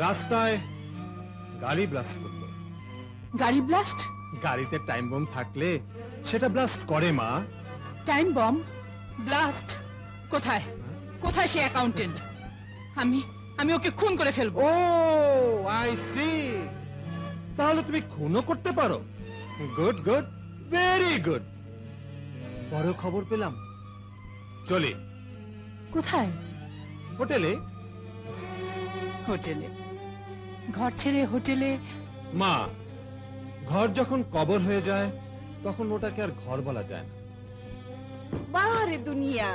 রাস্তায় গাড়ি ব্লাস্ট করলো। গাড়ি ব্লাস্ট? গাড়িতে টাইম বম থাকলে সেটা ব্লাস্ট করে মা। Time bomb blast? কোথায় কোথায় সে অ্যাকাউন্টেন্ট? আমি ওকে খুন করে ফেলবো। ও আই সি, তাহলে তুমি খুনও করতে পারো। Good good, very good. বড় খবর পেলাম, চলে। কোথায়? হোটেলে। হোটেলে? ঘর ছেড়ে হোটেলে? মা, ঘর যখন কবর হয়ে যায় তখন ওটাকে আর ঘর বলা যায় না। বাহারে দুনিয়া,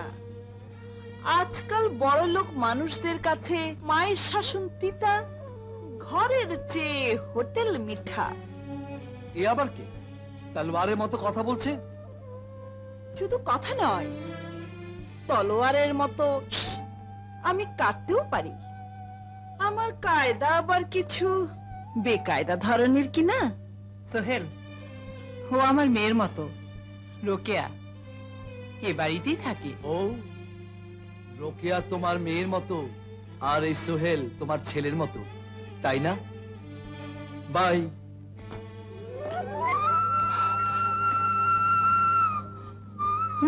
আজকাল বড় লোক মানুষদের কাছে মায়ের শাসন তিতা, ঘরের চেয়ে হোটেল মিঠা। এ আবার কে? তলোয়ারের মতো কথা বলছে। শুধু কথা নয়, তলোয়ারের মতো আমি কাটতেও পারি। আমার কায়দা আবার কিছু বেকায়দা ধরনের কিনা। সোহেল, ও আমার মেয়ের মতো, রোকেয়া, এ বাড়িতেই থাকে। ও, রোকেয়া তোমার মেয়ের মতো, আর এই সোহেল তোমার ছেলের মতো, তাই না? বাই।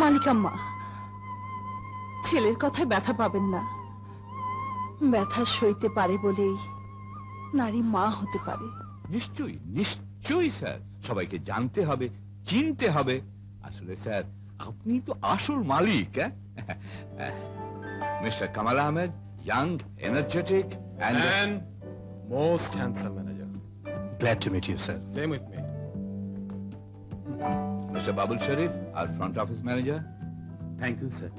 মালিকাম্মা, ছেলের কথায় ব্যথা পাবেন না। ব্যথা সইতে পারে বলেই নারী মা হতে পারে। নিশ্চয়ই নিশ্চয়ই স্যার, সবাইকে জানতে হবে, চিনতে হবে। আসলে স্যার, আপনি তো আসল মালিক। Mister Kamal Ahmed, young, energetic and most handsome manager. Glad to meet you, sir. Same with me. Mr. Babul Sharif, our front office manager. Thank you sir.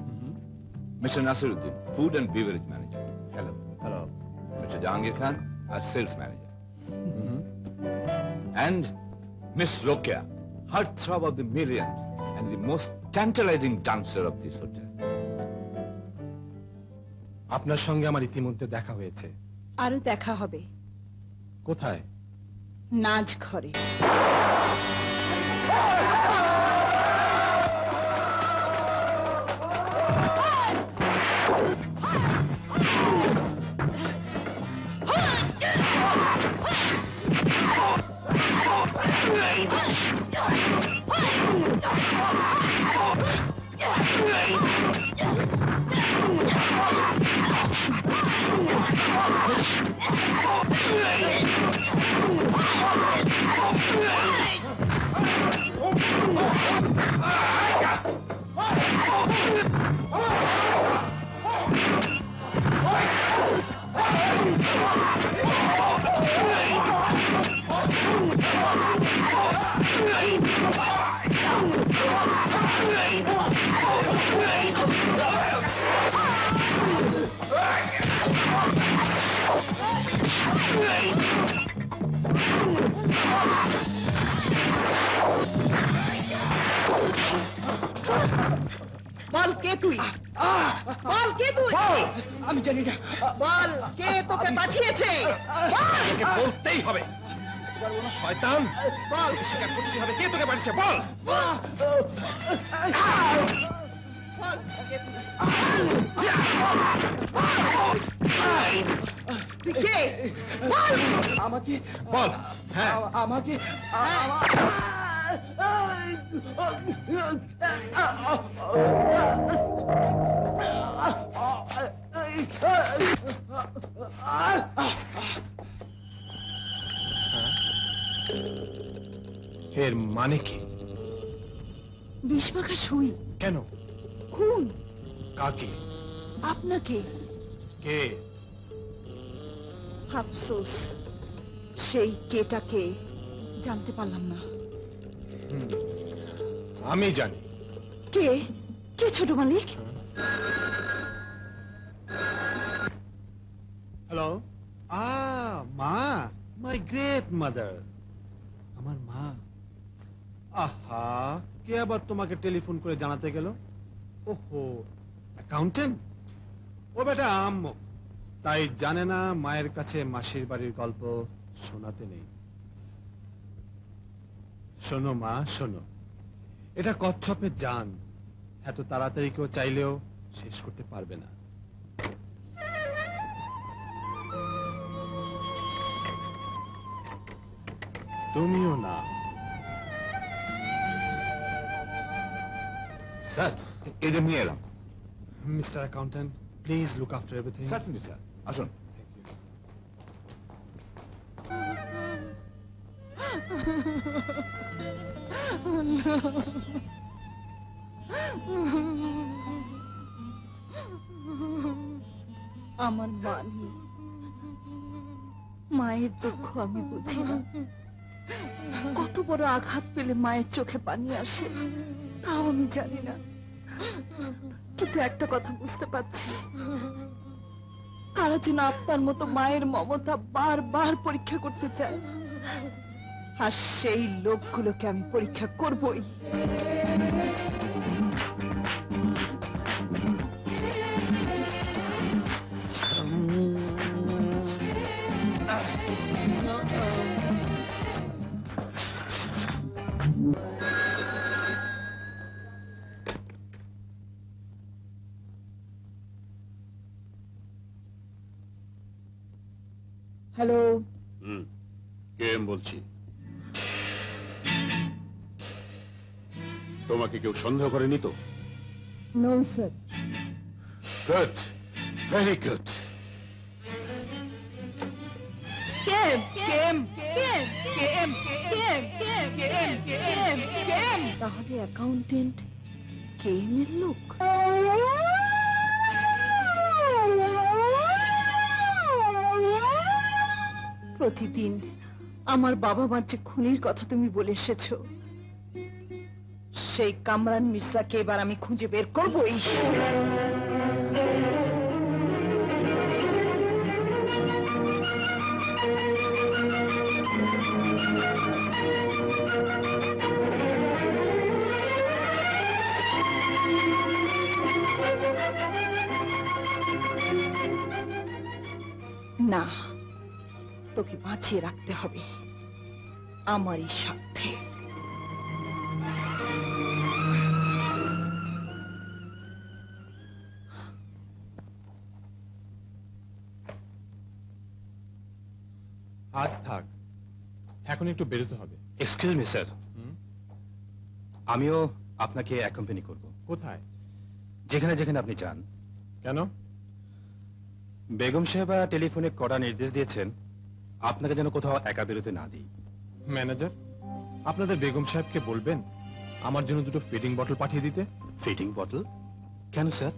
Mr. Nasiruddin, food and beverage manager. Hello. Hello. Mr. Jahangir Khan, our sales manager. And Miss Rokia, heartthrob of the millions and the most tantalizing dancer of this hotel. আপনার সঙ্গে আমার ইতিমধ্যে দেখা হয়েছে। আরো দেখা হবে। কোথায়? নাচ ঘরে। বল কে তুই? বল কে তুই? আমি জানি না। বল কে তোকে পাঠিয়েছে? তোকে বলতেই হবে। শয়তান, বল স্বীকার করতে হবে কে তোকে পাঠিয়েছে, বল। তুই কে? বল আমাকে বল। হ্যাঁ, আমাকে এর মানে কি? বিষ-মাখা সুই। কেন? খুন। কাকে? আপনাকে। কে? আফসোস, সেই কেটাকে জানতে পারলাম না। আমি জানি। কে? কে ছোট মালিক? হ্যালো, মা, মাই গ্রেট মাদার, আমার মা। আহা, কে আবার তোমাকে টেলিফোন করে জানাতে গেল? ওহো, অ্যাকাউন্টেন্ট। ও বেটা আম্মক, তাই জানে না মায়ের কাছে মাসির বাড়ির গল্প শোনাতে নেই। শোনো মা, শোনো, এটা কচ্ছপের জান, এত তাড়াতাড়ি কেউ চাইলেও শেষ করতে পারবে না। তুমিও না। স্যার, এদের নিয়ে এলাম। Mister accountant, please look after everything. Certainly sir, আসুন। আমার মা নেই, মায়ের দুঃখ আমি বুঝি না। কত বড় আঘাত পেলে মায়ের চোখে পানি আসে তাও আমি জানি না। কিন্তু একটা কথা বুঝতে পারছি, কারা যেন আপনার মতো মায়ের মমতা বারবার পরীক্ষা করতে চায়, আর সেই লোকগুলোকে আমি পরীক্ষা করবই। হ্যালো। কে বলছি? তোমাকে কেউ সন্দেহ করেনি তো? No sir. Good, very good. তাহলে অ্যাকাউন্টেন্ট কেএম এর লোক। প্রতিদিন আমার বাবা মার যে খুনির কথা তুমি বলে এসেছো, সেই কামরান মির্জাকে এবার আমি খুঁজে বের করবই। না, তোকে বাঁচিয়ে রাখতে হবে আমারই স্বার্থে। আজ থাক, এখন একটু বেরোতে হবে। এক্সকিউজ মি স্যার, আমিও আপনাকে অ্যাকম্পানি করব। কোথায়? যেখানে যেখানে আপনি চান। কেন? বেগম সাহেবা টেলিফোনে কড়া নির্দেশ দিয়েছেন আপনাকে যেন কোথাও একা বেরোতে না দিই। ম্যানেজার, আপনাদের বেগম সাহেবকে বলবেন আমার জন্য দুটো ফিডিং বটল পাঠিয়ে দিতে। Feeding bottle? কেন স্যার?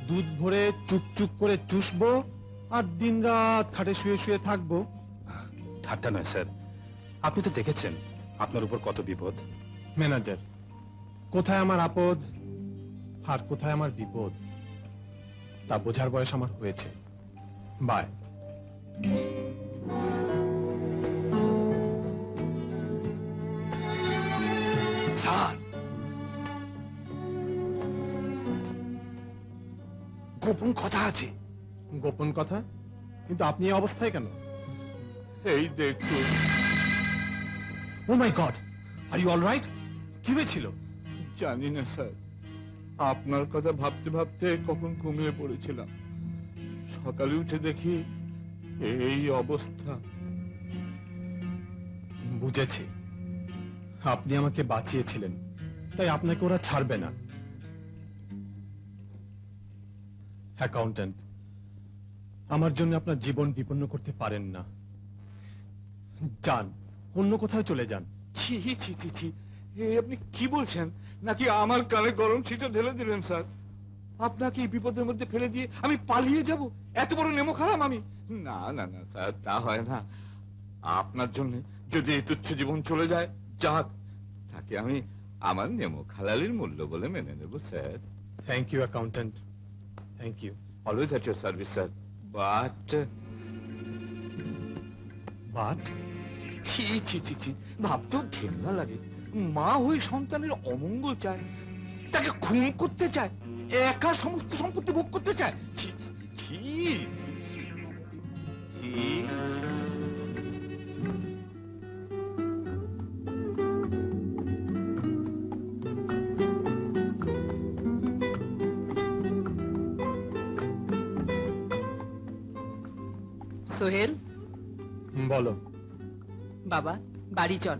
দুধ ভরে চুকচুক করে চুষবো আর দিনরাত খাটে শুয়ে শুয়ে থাকবো। ঠাট্টা নয় স্যার, আপনি তো দেখেছেন আপনার উপর কত বিপদ। ম্যানেজার, কোথায় আমার আপদ আর কোথায় আমার বিপদ তা বোঝার বয়স আমার হয়েছে। বাই। স্যার, গোপন কথা আছে। গোপন কথা? কিন্তু আপনি এই অবস্থায় কেন? এই দেখুন। Oh my God, are you all right? কি হয়েছিল? জানি না স্যার, আপনার কথা ভাবতে ভাবতে কখন ঘুমিয়ে পড়েছিলাম। সকালে উঠে দেখি এই অবস্থা। বুঝেছি, আপনি আমাকে বাঁচিয়েছিলেন, তাই আপনাকে ওরা ছাড়বে না। অ্যাকাউন্টেন্ট, আমার জন্য আপনার জীবন বিপন্ন করতে পারেন না। যান, অন্য কোথাও চলে যান। ছি ছি ছি ছি, আপনি কি বলছেন? নাকি আমার কানে গরম ছিটা ঢেলে দিলেন স্যার? আপনাকে এই বিপদের মধ্যে ফেলে দিয়ে আমি পালিয়ে যাব? এত বড় নেমো খারাপ আমি? না না না স্যার, তা হয় না। আপনার জন্য যদি এই তুচ্ছ জীবন চলে যায়, যাক, তাকে আমি আমার নেমো খালালির মূল্য বলে মেনে নেব sir. Thank you accountant, thank you. Always at your service sir. But ছি ছি ছি ছি, ভাবতেও ঘেন্না লাগে। মা হয়ে সন্তানের অমঙ্গল চায়, তাকে খুন করতে চায়, একা সমস্ত সম্পত্তি ভোগ করতে চায়। ছি ছি ছি ছি। সোহেল, বলো। বাবা, বাড়ি চল,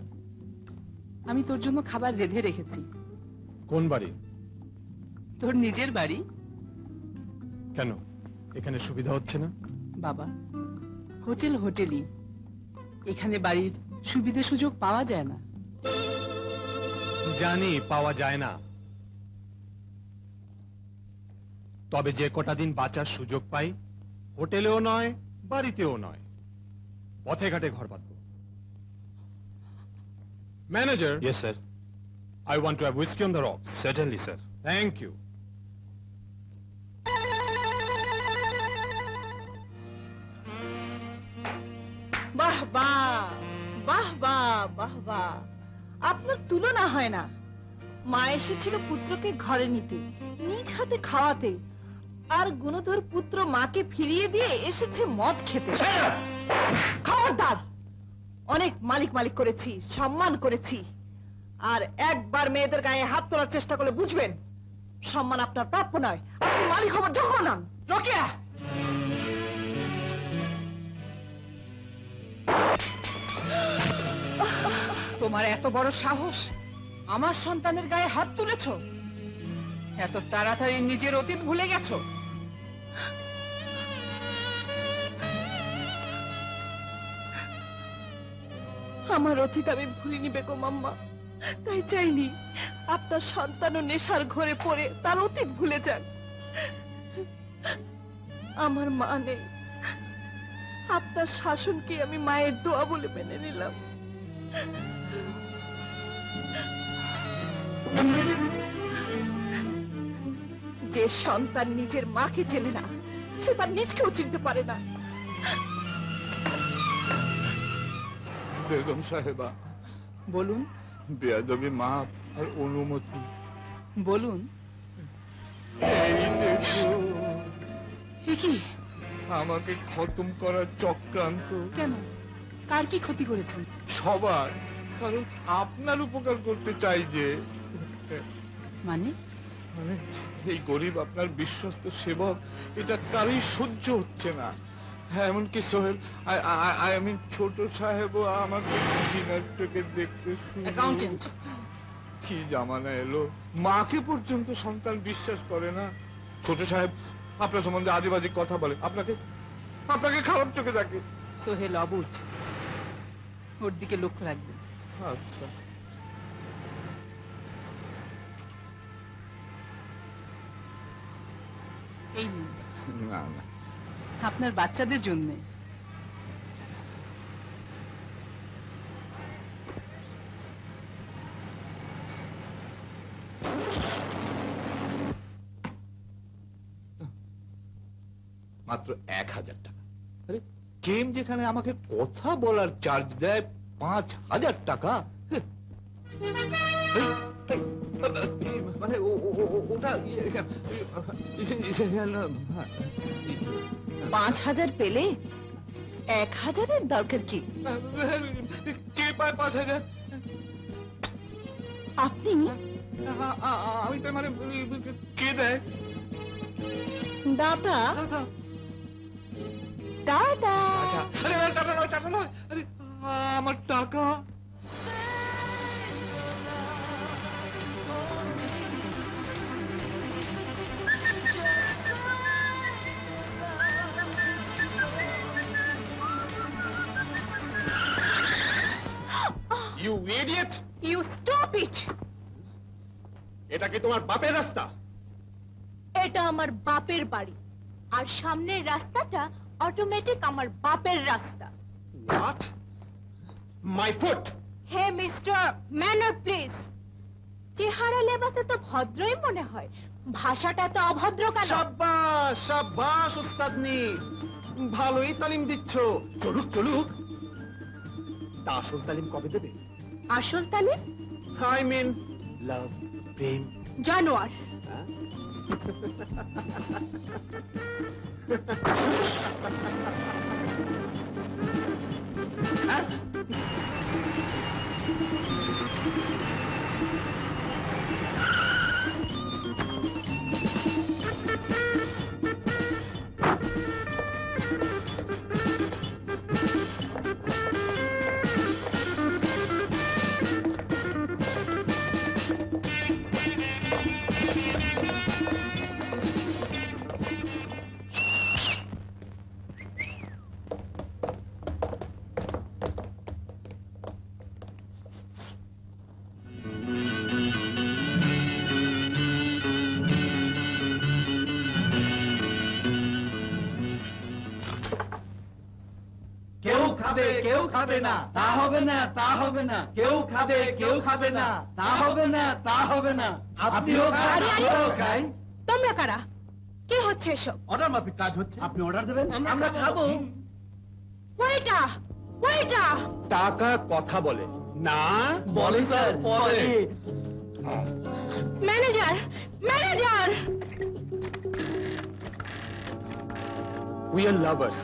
আমি তোর জন্য খাবার রেঁধে রেখেছি। কোন বাড়ি? তোর নিজের বাড়ি। কেন, এখানে সুবিধা হচ্ছে না? বাবা, হোটেল হোটেলই, এখানে বাড়ির সুবিধে সুযোগ পাওয়া যায় না। জানি পাওয়া যায় না, তবে যে কটা দিন বাঁচার সুযোগ পাই, হোটেলেও নয় বাড়িতেও নয়, পথে ঘাটে ঘর বাঁধবো। Manager. Yes, sir. I want to have whiskey on the rocks. Certainly, sir. Thank you. বাহ বাহ, বাহ বাহ, বাহ বাহ, আপনার তুলনা হয় না। মা এসেছিল পুত্রকে ঘরে নিতে, নিজ হাতে খাওয়াতে, আর গুণধর পুত্র মাকে ফিরিয়ে দিয়ে এসেছে মদ খেতে। খবরদার! অনেক মালিক মালিক করেছি, সম্মান করেছি, আর একবার মেয়েদের গায়ে হাত তোলার চেষ্টা করলে বুঝবেন সম্মান আপনার প্রাপ্য নয়। আপনি মালিক হবার যোগ্য নন। রোকেয়া, তোমার এত বড় সাহস, আমার সন্তানের গায়ে হাত তুলেছো? এত তাড়াতাড়ি নিজের অতীত ভুলে গেছো? আমার অতীত আমি ভুলিনি বেগম আম্মা, তাই চাইনি আপনার সন্তানও নেশার ঘরে পড়ে তার অতীত ভুলে যান। আমার মা নেই, আপনার শাসনকে আমি মায়ের দোয়া বলে মেনে নিলাম। যে সন্তান নিজের মাকে চেনে না, সে তার নিজকেও চিনতে পারে না। বেগম সাহেবা, বলুন। বেয়াদবি মাপ আর অনুমতি। বলুন। এই দেখো, কি আমাকে খতম করার চক্রান্ত। কেন? কার কি ক্ষতি করেছেন? সবার, কারণ আপনার উপকার করতে চাই যে। মানে মানে এই গরিব আপনার বিশ্বস্ত সেবক, এটা কারই সহ্য হচ্ছে না। হ্যাঁ, এমনকি সোহেল, আমি ছোট সাহেবও আমাকে ঘৃণার চোখে দেখতে শুরু। অ্যাকাউন্টেন্ট, কি জামানা এলো, মাকে পর্যন্ত সন্তান বিশ্বাস করে না। ছোট সাহেব আপনার সম্বন্ধে আজে বাজে কথা বলে, আপনাকে খারাপ চোখে দেখে। সোহেল অবুঝ, ওর দিকে লক্ষ্য রাখবেন। আচ্ছা। এই নিন, না না, আপনার বাচ্চাদের জন্য। মাত্র 1000 টাকা। আরে কেম যেখানে আমাকে কথা বলার চার্জ দেয় 5000 টাকা। মানে ওটা 5000 পেলে 1000-এর দরকার কি? কে পায় 5000? আপনি? আমি তো, মানে কে দেয়? দাদা। দাদা। আরে টাকা নয়, টাকা নয়, আরে আমার টাকা। You idiot! You stop it! এটা কি তোমার বাপের রাস্তা? এটা আমার বাপের বাড়ি, আর সামনের রাস্তাটা অটোমেটিক আমার বাপের রাস্তা। What? My foot! Hey mister, manner please. চেহারা লেবাসে তো ভদ্রই মনে হয়, ভাষাটা তো অভদ্র কেন? শাবাশ শাবাশ ওস্তাদনি, ভালোই তালিম দিচ্ছ। চলুক চলুক, তা আসল তালিম কবে দেবে? আসল তালিম? I mean লাভ, প্রেম। জানোয়ার। কেউ খাবে না, তা হবে না, তা হবে না। কেউ খাবে, কেউ খাবে না, তা হবে না, তা হবে না। আপনিও খান, আমরাও খাই। তোমরা কারা? কি হচ্ছে এসব? অর্ডার মাফিক কাজ হচ্ছে। আপনি অর্ডার দেবেন, আমরা খাবো। Waiter, waiter! টাকা কথা বলে না? বলে স্যার, বলে। Manager, manager! We are lovers.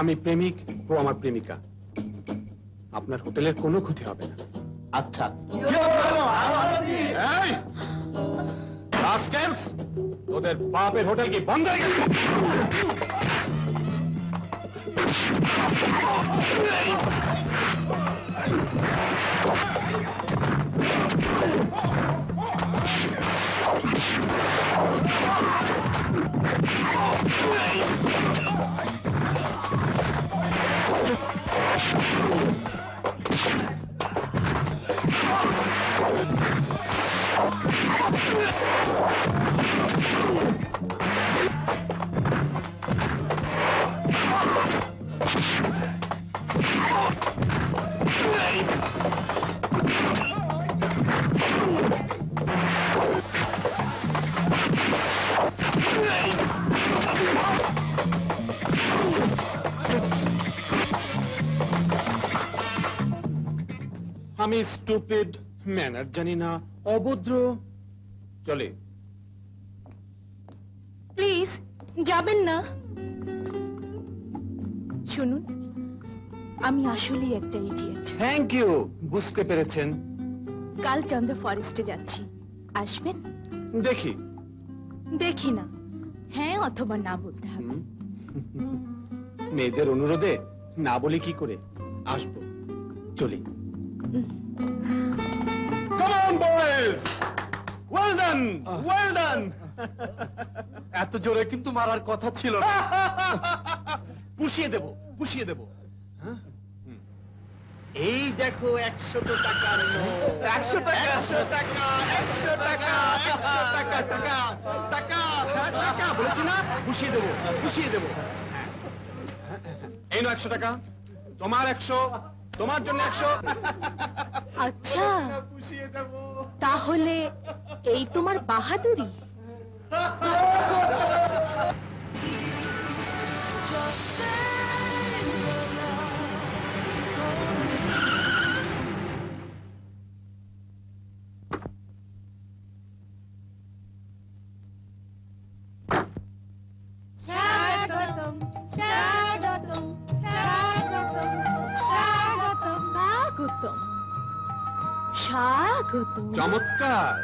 আমি প্রেমিক, ও আমার প্রেমিকা। আপনার হোটেলের কোনো ক্ষতি হবে না। আচ্ছা। এই রাস্কেলস, তোদের বাপের হোটেল কি বন্ধ হয়ে গেছে? আমি স্টুপিড, ম্যানার জানি না, অভদ্র। চলে। প্লিজ যাবেন না। শুনুন, আমি আসলেই একটা ইডিয়েট। থ্যাংক ইউ, বুঝতে পেরেছেন। কাল চন্দ্র ফরেস্টে যাচ্ছি, আসবেন? দেখি। দেখি না, হ্যাঁ অথবা না বলতে হবে। মেয়েদের অনুরোধে না বলি কি করে? আসবো, চলি। Come on, boys! Well done! Well done! এত জোরে কিন্তু মারার কথা ছিল না। পুষিয়ে দেব, পুষিয়ে দেব। এই দেখো 100 টাকার নোট। 100 টাকা, 100 টাকা, 100 টাকা, 100 টাকা, টাকা, টাকা, হ্যাঁ, টাকা বলেছি না? পুষিয়ে দেব, পুষিয়ে দেব। এই নাও 100 টাকা, তোমার 100, তোমার জন্য 100। আচ্ছা, পুষিয়ে দেব। তাহলে এই তোমার বাহাদুরি? স্বাগতম, স্বাগতম, স্বাগতম, স্বাগতম। স্বাগতম, স্বাগতম। চমৎকার!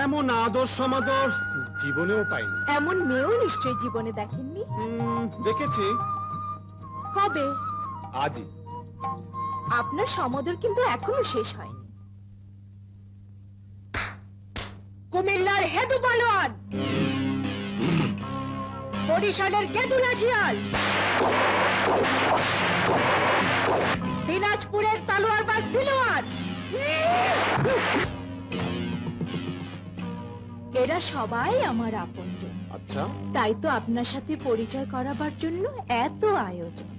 এমন আদর সমাদর জীবনেও পাইনি। এমন মেয়েও নিশ্চয়ই জীবনে দেখেননি। দেখেছি। কবে? আজই। আপনার সমাদর কিন্তু এখনো শেষ হয়নি। কুমিল্লার হেদু পালোয়ান, বরিশালের কেদুলা ঝিয়াল, দিনাজপুরের তালোয়ারবাজ দিলওয়ার, এরা সবাই আমার আপনজন। আচ্ছা, তাই তো আপনার সাথে পরিচয় করাবার জন্য এত আয়োজন।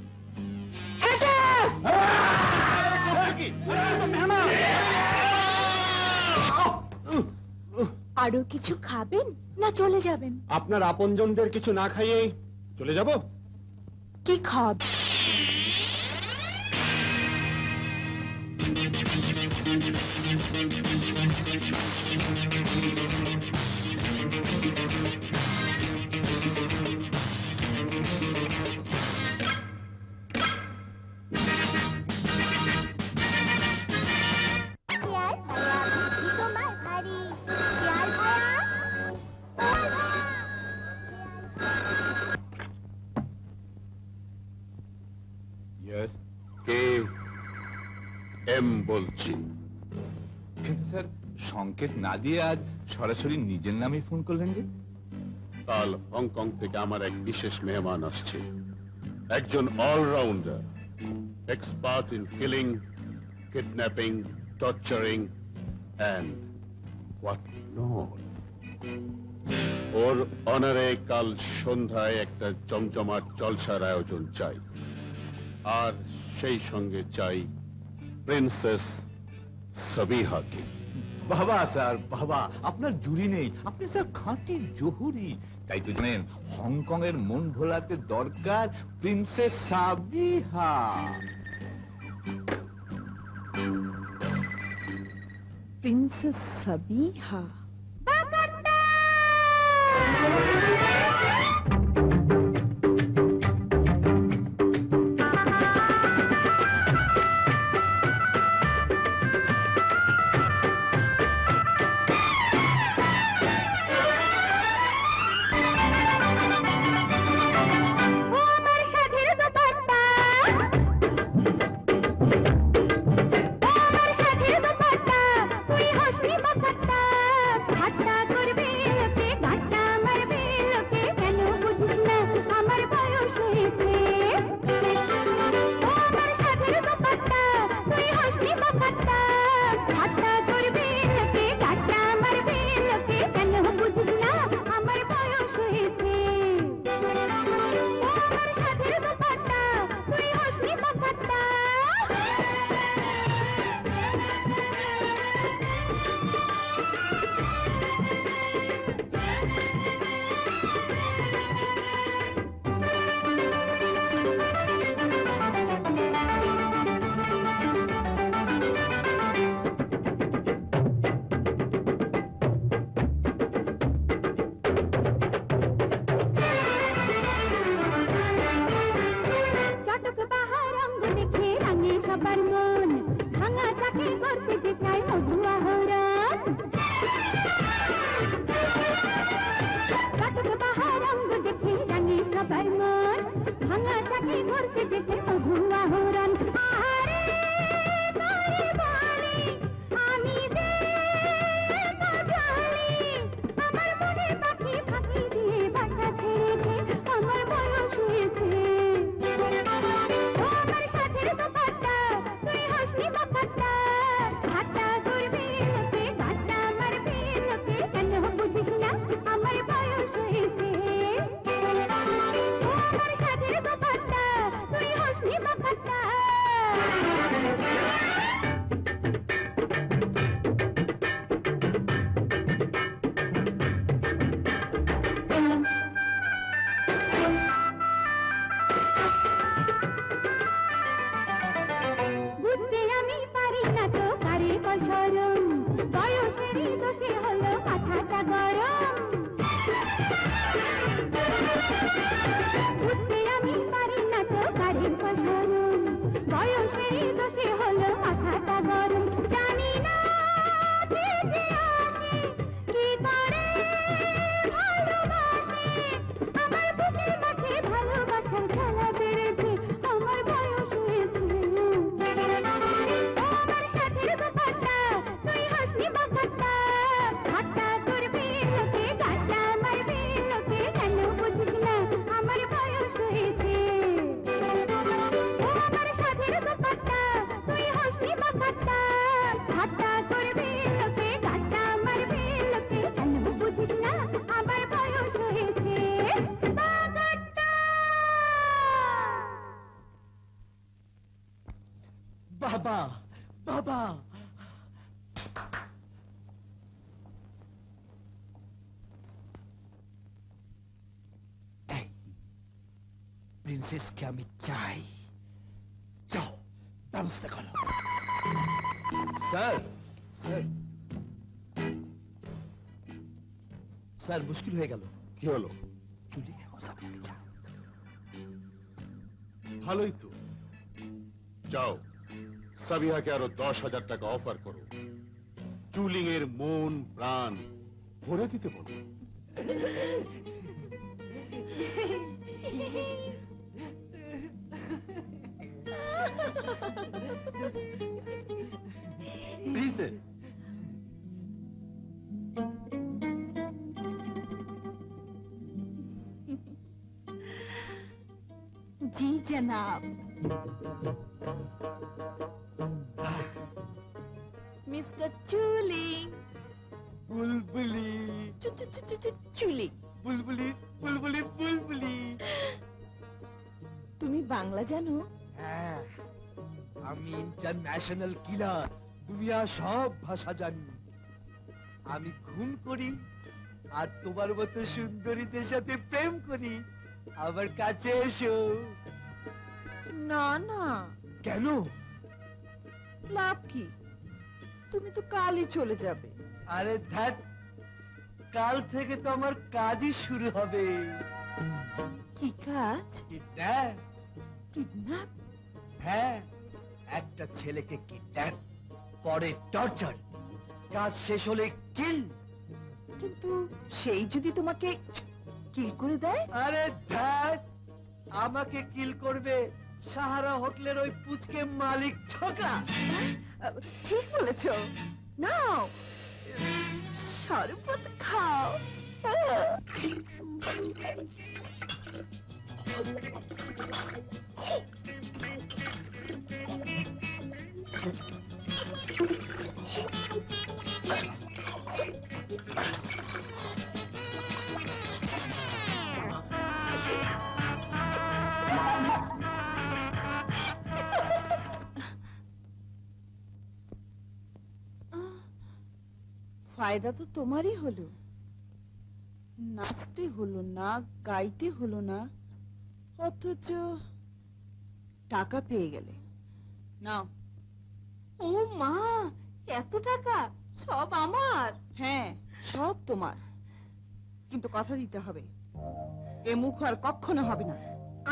আরো কিছু খাবেন না চলে যাবেন? আপনার আপনজনদের কিছু না খাইয়ে চলে যাব? কি খাব? কে? এম বলছি। কিন্তু স্যার, সংকেত না দিয়ে আজ সরাসরি নিজের নামে ফোন করলেন যে? কাল হংকং থেকে আমার এক বিশেষ মেহমান আসছে, একজন allrounder, expert in killing, kidnapping, torturing and what not. ওর অনারে কাল সন্ধ্যায় একটা জমজমাট জলসার আয়োজন চাই, আর সেই সঙ্গে চাই প্রিন্সেস সাবিহাকে। বাবা স্যার, বাবা, আপনার জুড়ি নেই। আপনি স্যার খাঁটি জহুরি। তাই তো জানেন, হংকং এর মন ভোলাতে দরকার প্রিন্সেস সাবিহা। প্রিন্সেস সাবিহা? ঠাট্টা করবে, লোকে ঘাট্টা মারবে, সবার মন ভাঙা চাকরি করতে যে চাই মধু আহরণ কাটক বাহার অঙ্গ দেখে জানি সবার মন ভাঙা চাকরি করতে যে চাই মধু আহরণ আহারে বারে বারে আমি যে বাজালি আমার মনে পাখি ফাঁকি দিয়ে বাসা ছেড়েছে আমার বয়স হয়েছে আমার সাথে দোপাট্টা তুই হাসি বাপাট্টা ঠাট্টা করবি লোকে গাট্টা মারবি লোকে কেন বুঝিস না আমার বয়স হয়েছে আমার সাথে দোপাট্টা তুই হাসি বাপাট্টা বুঝতে আমি পারি না তো কারে কসরম বয়সেরই দোষে হলো মাথাটা গরম বুঝতে আমি পারি না তো কারে কসরম বয়সেরই দোষে হলো মাথাটা গরম জানি না কে যে আসে কি করে ভালোবাসে আমার বুকের মাঝে ভালোবাসার খেলা বেড়েছে আমার বয়স হয়েছে আমার সাথে দোপাট্টা তুই হাসি বাপাট্টা ঠাট্টা করবি লোকে গাট্টা মারবি লোকে কেন বুঝিস না আমার বয়স হয়েছে আমার সাথে দোপাট্টা তুই হাসি বাপাট্টা ঠাট্টা করবি লোকে গাট্টা মারবি লোকে কেন বুঝিস না আমার বয়স হয়েছে বাবা বাবা প্রিন্সেসকে আমি চাই যাও ব্যবস্থা করো স্যার স্যার স্যার মুশকিল হয়ে গেল কি হলো? চুলি সাবিয়াকে চাই ভালোই তো, যাও সাবিহাকে আরো 10,000 টাকা অফার করো, চুলিং এর মন প্রাণ ভরে দিতে বলো। প্রিন্সেস जी जनाब मिस्टर चूलिंग बुलबुली चूलिंग বুলবুলি বুলবুলি বুলবুলি তুমি বাংলা জানো? হ্যাঁ আমি ইন্টারন্যাশনাল কিলার, দুনিয়া সব ভাষা জানি। আমি খুন করি আর তোমার মতো সুন্দরীদের সাথে প্রেম করি। আমার কাছে এসো। না না। কেন? লাভ কি? তুমি তো কালই চলে যাবে। আরে ধ্যাৎ, কাল থেকে তো আমার কাজই শুরু হবে। কি কাজ? কিডন্যাপ। কিডন্যাপ? হ্যাঁ, একটা ছেলেকে কিডন্যাপ, পরে টর্চার, কাজ শেষ হলে কিল। কিন্তু সেই যদি তোমাকে কিল করে দেয়? আরে ধ্যাৎ, আমাকে কিল করবে সাহারা হোটেলের ওই পুচকে মালিক ছোকরা। ঠিক বলেছো। নাও শরবত খাও। ফায়দা তো তোমারই হলো, নাচতে হলো না, গাইতে হলো না, অথচ টাকা পেয়ে গেলে। নাও। ও মা, এত টাকা সব আমার? হ্যাঁ, সব তোমার, কিন্তু কথা দিতে হবে, এ মুখ আর কখনো হবে না।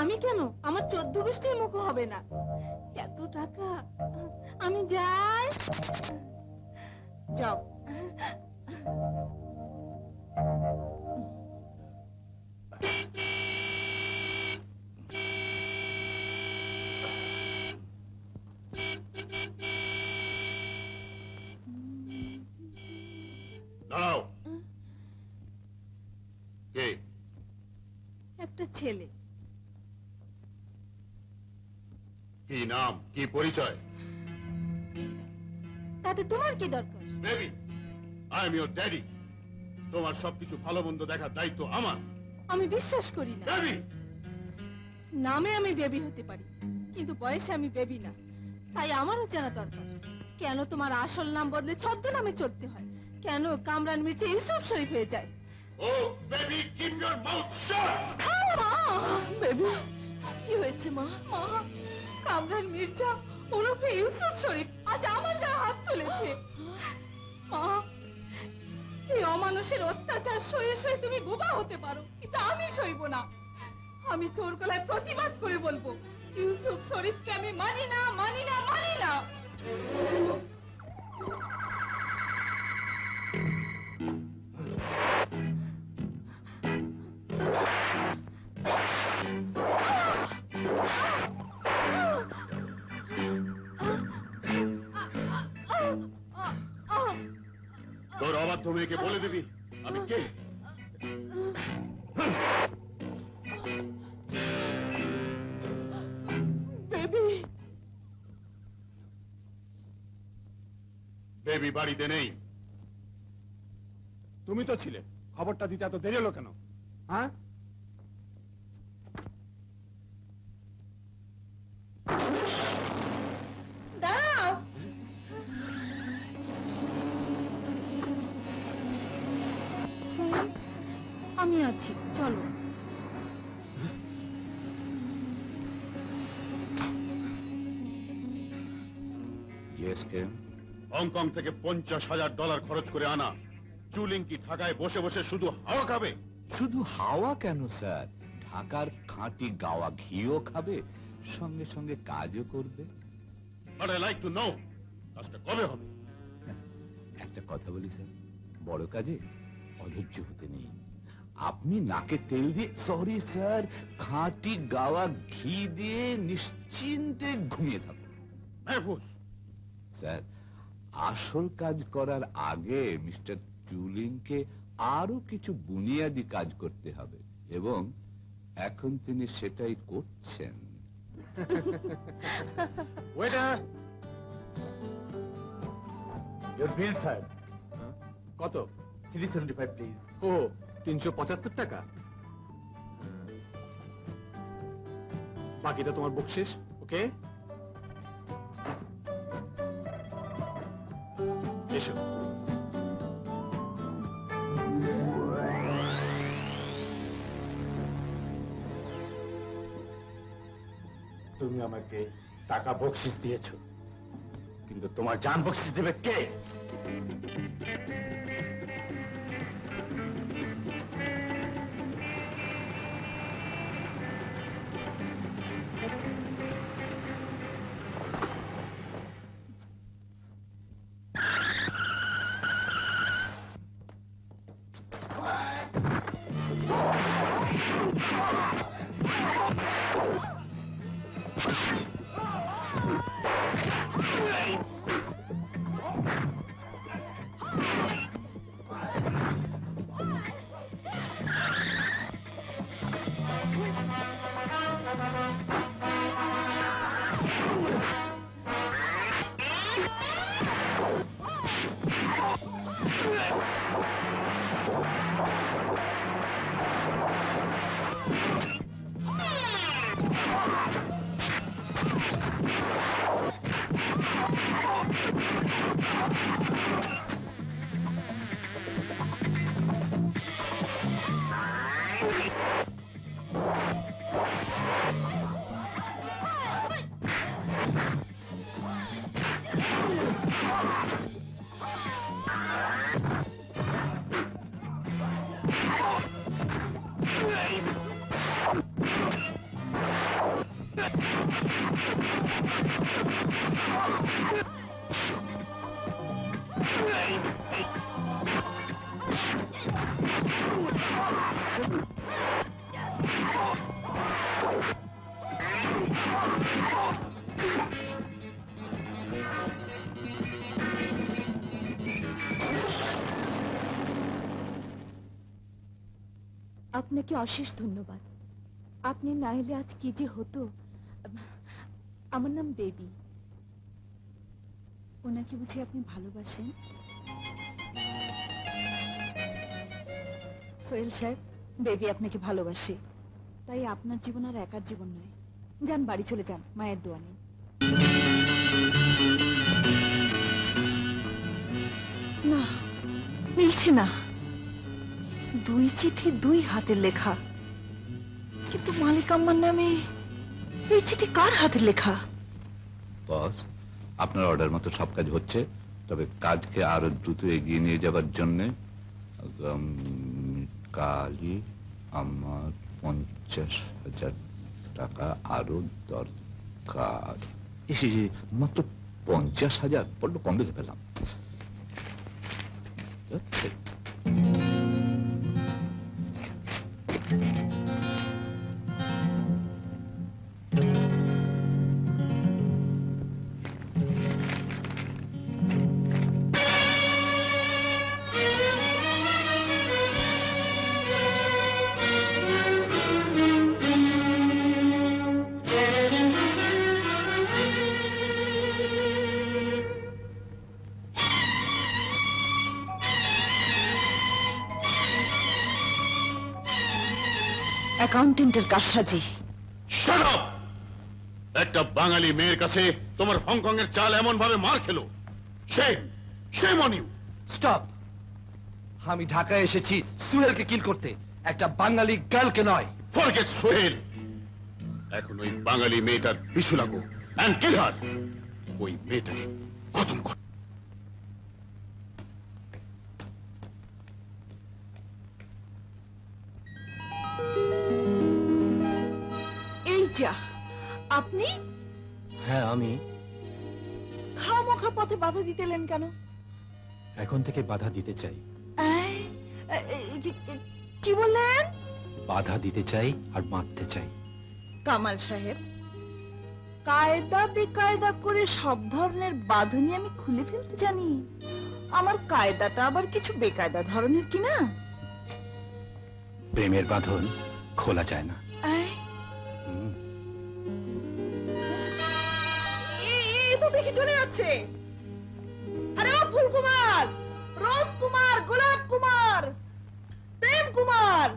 আমি কেন? আমার 14 গোষ্ঠীর মুখ হবে না। এত টাকা, আমি যাই। যাও। দাঁড়াও। কে? একটা ছেলে। কি নাম, কি পরিচয়? তাতে তোমার কি দরকার? Baby, I am your daddy. তোমার সবকিছু ভালো মন্দ দেখার দায়িত্ব আমার। আমি বিশ্বাস করি না। বেবি, নামে আমি বেবি হতে পারি, কিন্তু বয়সে আমি বেবি না। তাই আমারও জানা দরকার, কেন তোমার আসল নাম বদলে ছদ্মনামে চলতে হয়? কেন কামরান মির্জা ইউসুফ শরীফ হয়ে যায়? Oh baby, keep your mouth shut. Baby, কি হয়েছে মা? মা, কামরান মির্জা ওরফে ইউসুফ শরীফ আজ আমার গায়ে হাত তুলেছে। মা, এই অমানুষের অত্যাচার সয়ে সয়ে তুমি বোবা হতে পারো, কিন্তু আমি সইব না। আমি চোর গলায় প্রতিবাদ করে বলবো, ইউসুফ শরীফকে আমি মানি না, মানি না, মানি না। তোর অবাধ্য মেয়েকে বলে দিবি আমি কে। বেবি বাড়িতে নেই। তুমি তো ছিলে, খবরটা দিতে এত দেরি হলো কেন? হ্যাঁ, দাঁড়াও। আমি আছি, চলো। হংকং থেকে $50,000 খরচ করে আনা চুলিংকি ঢাকায় বসে বসে শুধু হাওয়া খাবে। শুধু হাওয়া কেন স্যার, ঢাকার খাঁটি গাওয়া ঘিও খাবে, সঙ্গে সঙ্গে কাজও করবে। But I like to know, কাজটা কবে হবে? একটা কথা বলি স্যার, বড় কাজে অধৈর্য হতে নেই। আপনি নাকে তেল দিয়ে, সরি স্যার, খাঁটি গাওয়া ঘি দিয়ে নিশ্চিন্তে ঘুমিয়ে থাকুন। মেহফুজ স্যার, আসল কাজ করার আগে মিস্টার চুলিংকে আরো কিছু বুনিয়াদি কাজ করতে হবে, এবং এখন তিনি সেটাই করছেন। Waiter, your bill sir. কত? 375 প্লিজ। ও, 375 টাকা। বাকিটা তোমার বকশিশ। ওকে, এসো। তুমি আমাকে টাকা বকশিশ দিয়েছো, কিন্তু তোমার জান বকশিশ দেবে কে? আপনাকে অশেষ ধন্যবাদ। আপনি না এলে আজ কি যে হতো। আমার নাম বেবি। ওনাকে বুঝি আপনি ভালোবাসেন? সোহেল সাহেব, বেবি আপনাকে ভালোবাসে, তাই আপনার জীবন আর একার জীবন নয়। যান, বাড়ি চলে যান, মায়ের দোয়া নেই। না, মিলছে না। দুই চিঠি দুই হাতের লেখা, কিন্তু মালিক আম্মার নামে এই চিঠি কার হাতের লেখা? বস, আপনার অর্ডার মতো সব কাজ হচ্ছে, তবে কাজকে আরো দ্রুত এগিয়ে নিয়ে যাবার জন্য কালই আমার 50,000 টাকা আরো দরকার। মাত্র 50,000? বড্ড কম দেখে পেলাম। অ্যাকাউন্টেন্টের কারসাজি। Shut up! একটা বাঙালি মেয়ের কাছে তোমার হংকং এর চাল এমন ভাবে মার খেলো। Shame! Shame on you! Stop! আমি ঢাকায় এসেছি সুহেলকে কিল করতে, একটা বাঙালি গার্লকে নয়। Forget সোহেল! এখন ওই বাঙালি মেয়েটার পিছু লাগো and kill her! ওই মেয়েটাকে খতম কর। এই যা, আপনি? হ্যাঁ আমি। খামোখা পথে বাধা দিতে এলেন কেন? এখন থেকে বাধা দিতে চাই। কি বললেন? বাধা দিতে চাই আর মারতে চাই। কামাল সাহেব, কায়দা বেকায়দা করে সব ধরনের বাঁধনই আমি খুলে ফেলতে জানি। আমার কায়দাটা আবার কিছু বেকায়দা ধরনের কিনা। প্রেমের বাঁধন খোলা যায় না। তো দেখি চলে যাচ্ছে। আরে ও ফুল কুমার, রোজ কুমার, গোলাপ কুমার, প্রেম কুমার।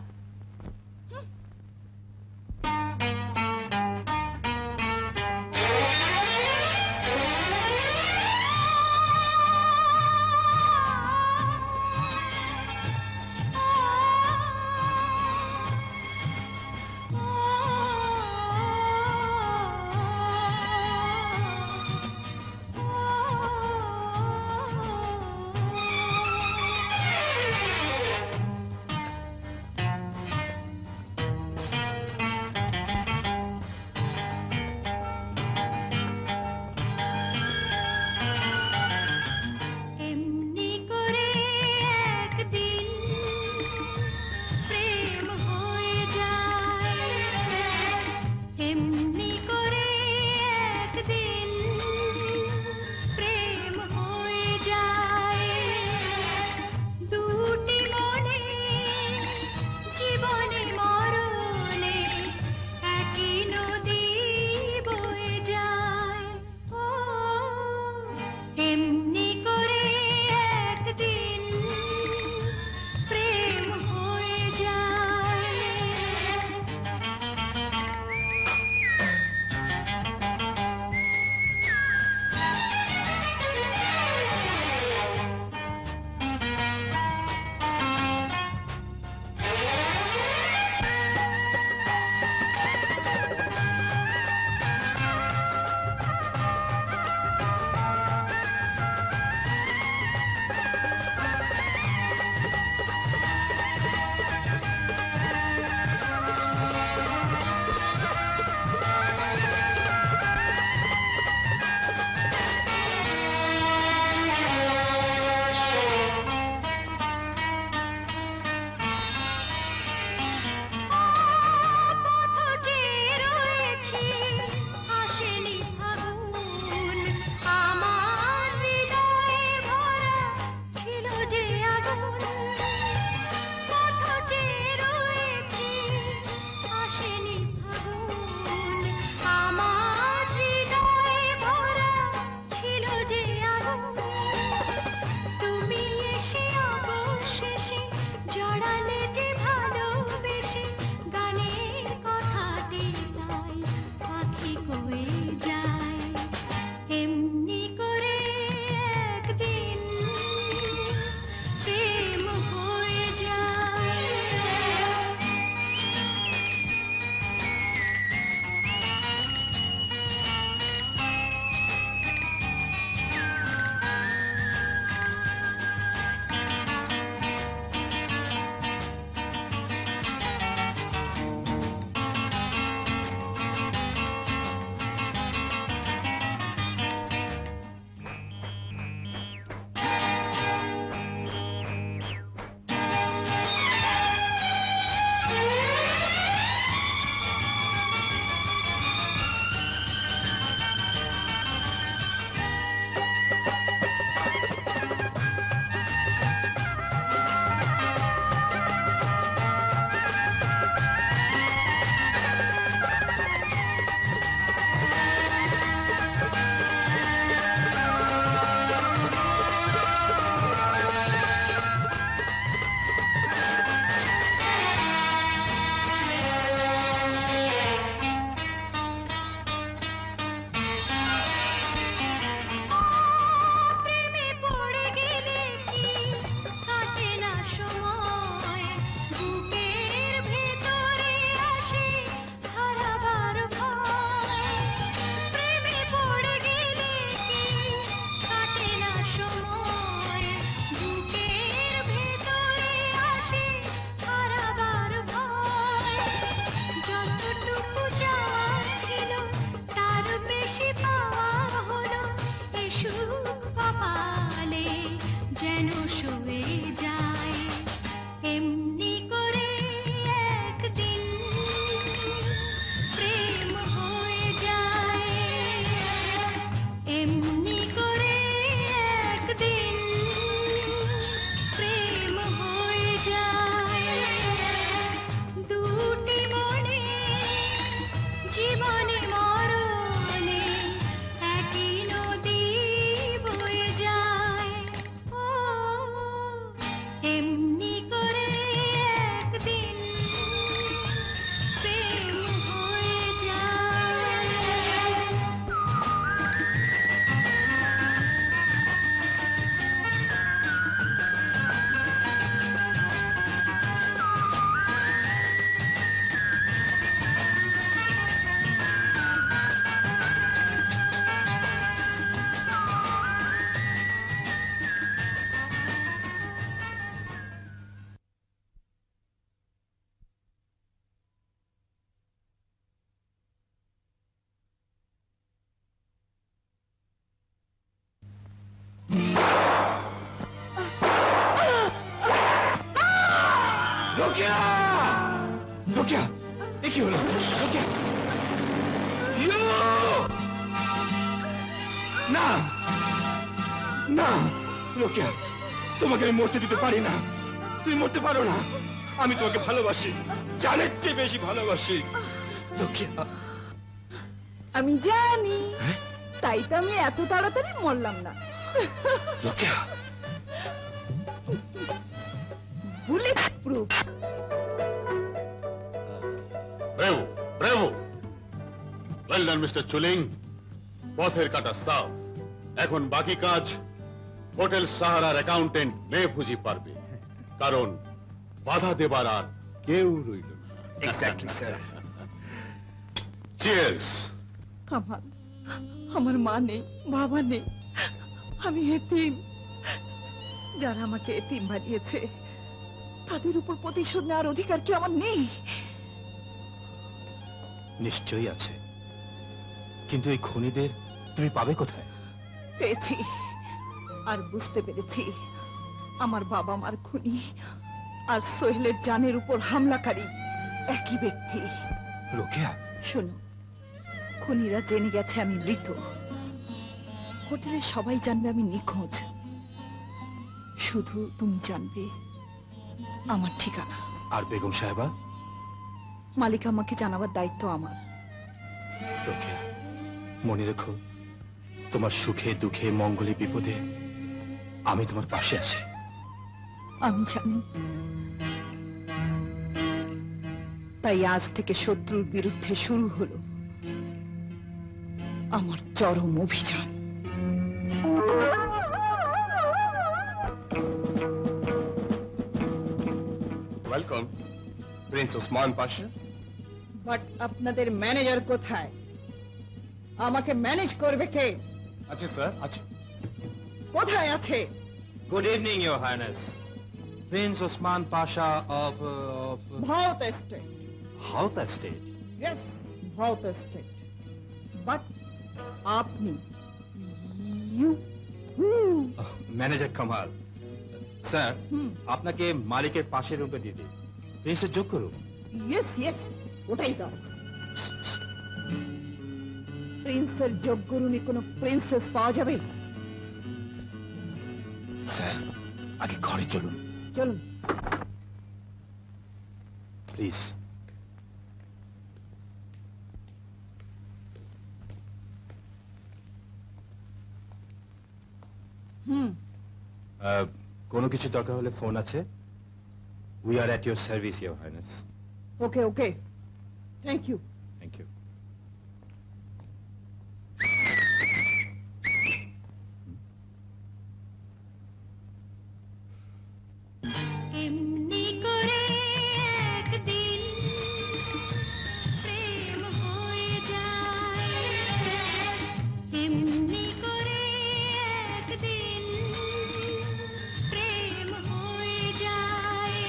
হয়ে যায় এমনি করে একদিন প্রেম হয়ে যায় রোকেয়া! রোকেয়া! এ কি হলো? রোকেয়া! ইয়ো! না! না! রোকেয়া, তোমাকে আমি মরতে দিতে পারি না। তুমি মরতে পারো না। আমি তোমাকে ভালোবাসি, জানের চেয়ে বেশি ভালোবাসি। রোকেয়া! আমি জানি, তাই তো আমি এত তাড়াতাড়ি মরলাম না। Rokeya! Bullet proof. Bravo, bravo. Well done mister চুলিং। পথের কাটা সাফ। এখন বাকি কাজ হোটেল সাহারার অ্যাকাউন্টেন্ট মেহফুজি পারবে, কারণ বাধা দেবার আর কেউ রইল না। Exactly sir. চিয়ার্স। কামাল, আমার মা নেই, বাবা নেই, আমি এতিম। যারা আমাকে এতিম বানিয়েছে তাদের উপর প্রতিশোধ নেওয়ার অধিকার কি আমার নেই? নিশ্চয়ই আছে, কিন্তু এই খুনিদের তুমি পাবে কোথায়? পেয়েছি, আর বুঝতে পেরেছি আমার বাবা মার খুনি আর সোহেলের জানের উপর হামলাকারী একই ব্যক্তি। রোকেয়া! শোনো, খুনিরা জেনে গেছে আমি মৃত। হোটেলে সবাই জানবে আমি নিখোঁজ। শুধু তুমি জানবে আমার ঠিকানা। আর বেগম সাহেবা? মালিক আমাকে জানাবার দায়িত্ব আমার। রোকেয়া, মনে রেখো, তোমার সুখে দুঃখে মঙ্গলে বিপদে আমি তোমার পাশে আছি। আমি জানি, তাই আজ থেকে শত্রুর বিরুদ্ধে শুরু হলো আমার চরম অভিযান। Welcome Prince Osman Pasha. But আপনাদের ম্যানেজার কোথায়? আমাকে ম্যানেজ করবে কে? আচ্ছা স্যার, আচ্ছা। কোথায় আছে? Good evening, Your Highness. Prince Osman Pasha of Bharat state. Hauta State. Yes, Bharat state. But আপনি ম্যানেজার কামাল স্যার, আপনাকে মালিকের পাশের রুমে দিয়ে দিই। প্রিন্সের যোগ্য রুম। ইয়েস ইয়েস, ওটাই দাও। প্রিন্সের যোগ্য রুমে কোনো প্রিন্সেস পাওয়া যাবে? স্যার, আগে ঘরে চলুন। চলুন প্লিজ। কোনো কিছু দরকার হলে ফোন আছে। We are at your service, your highness. Okay okay, thank you. Thank you. এমনি করে একদিন প্রেম হয়ে যায়, এমনি করে একদিন প্রেম হয়ে যায়,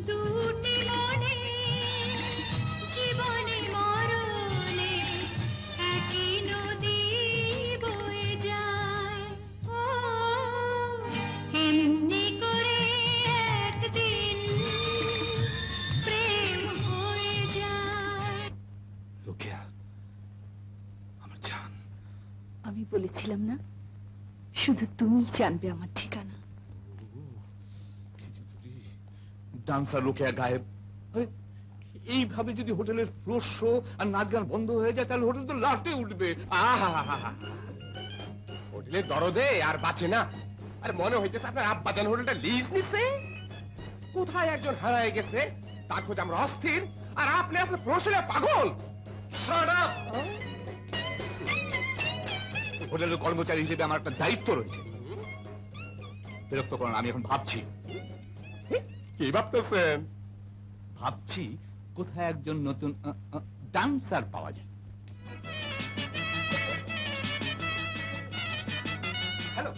দুটি মনে জীবনে মরণে একই নদী বয়ে যায়। ও এমনি করে একদিন প্রেম হয়ে যায়। রোকেয়া, আমার জান। আমি বলেছিলাম না, শুধু তুমি জানবে আমার ঠিকানা। ডান্সার রোকেয়া গায়েব। আরে, এইভাবে যদি হোটেলের ফ্লোর শো আর নাচ গান বন্ধ হয়ে যায়, তাহলে হোটেল তো লাস্টে উঠবে। হোটেলের দরদে আর বাঁচে না। আর মনে হইতেছে আপনার আব্বাজান হোটেলটা লিজ নিছে। কোথায় একজন হারায় গেছে তার খোঁজ আমরা অস্থির, আর আপনি আসলে প্রশ্নে পাগল। Shut up! হোটেলের কর্মচারী হিসেবে আমার একটা দায়িত্ব রয়েছে। বিরক্ত করেন, আমি এখন ভাবছি। কি ভাবতেছেন? ভাবছি কোথায় একজন নতুন ডান্সার পাওয়া যায়। Hello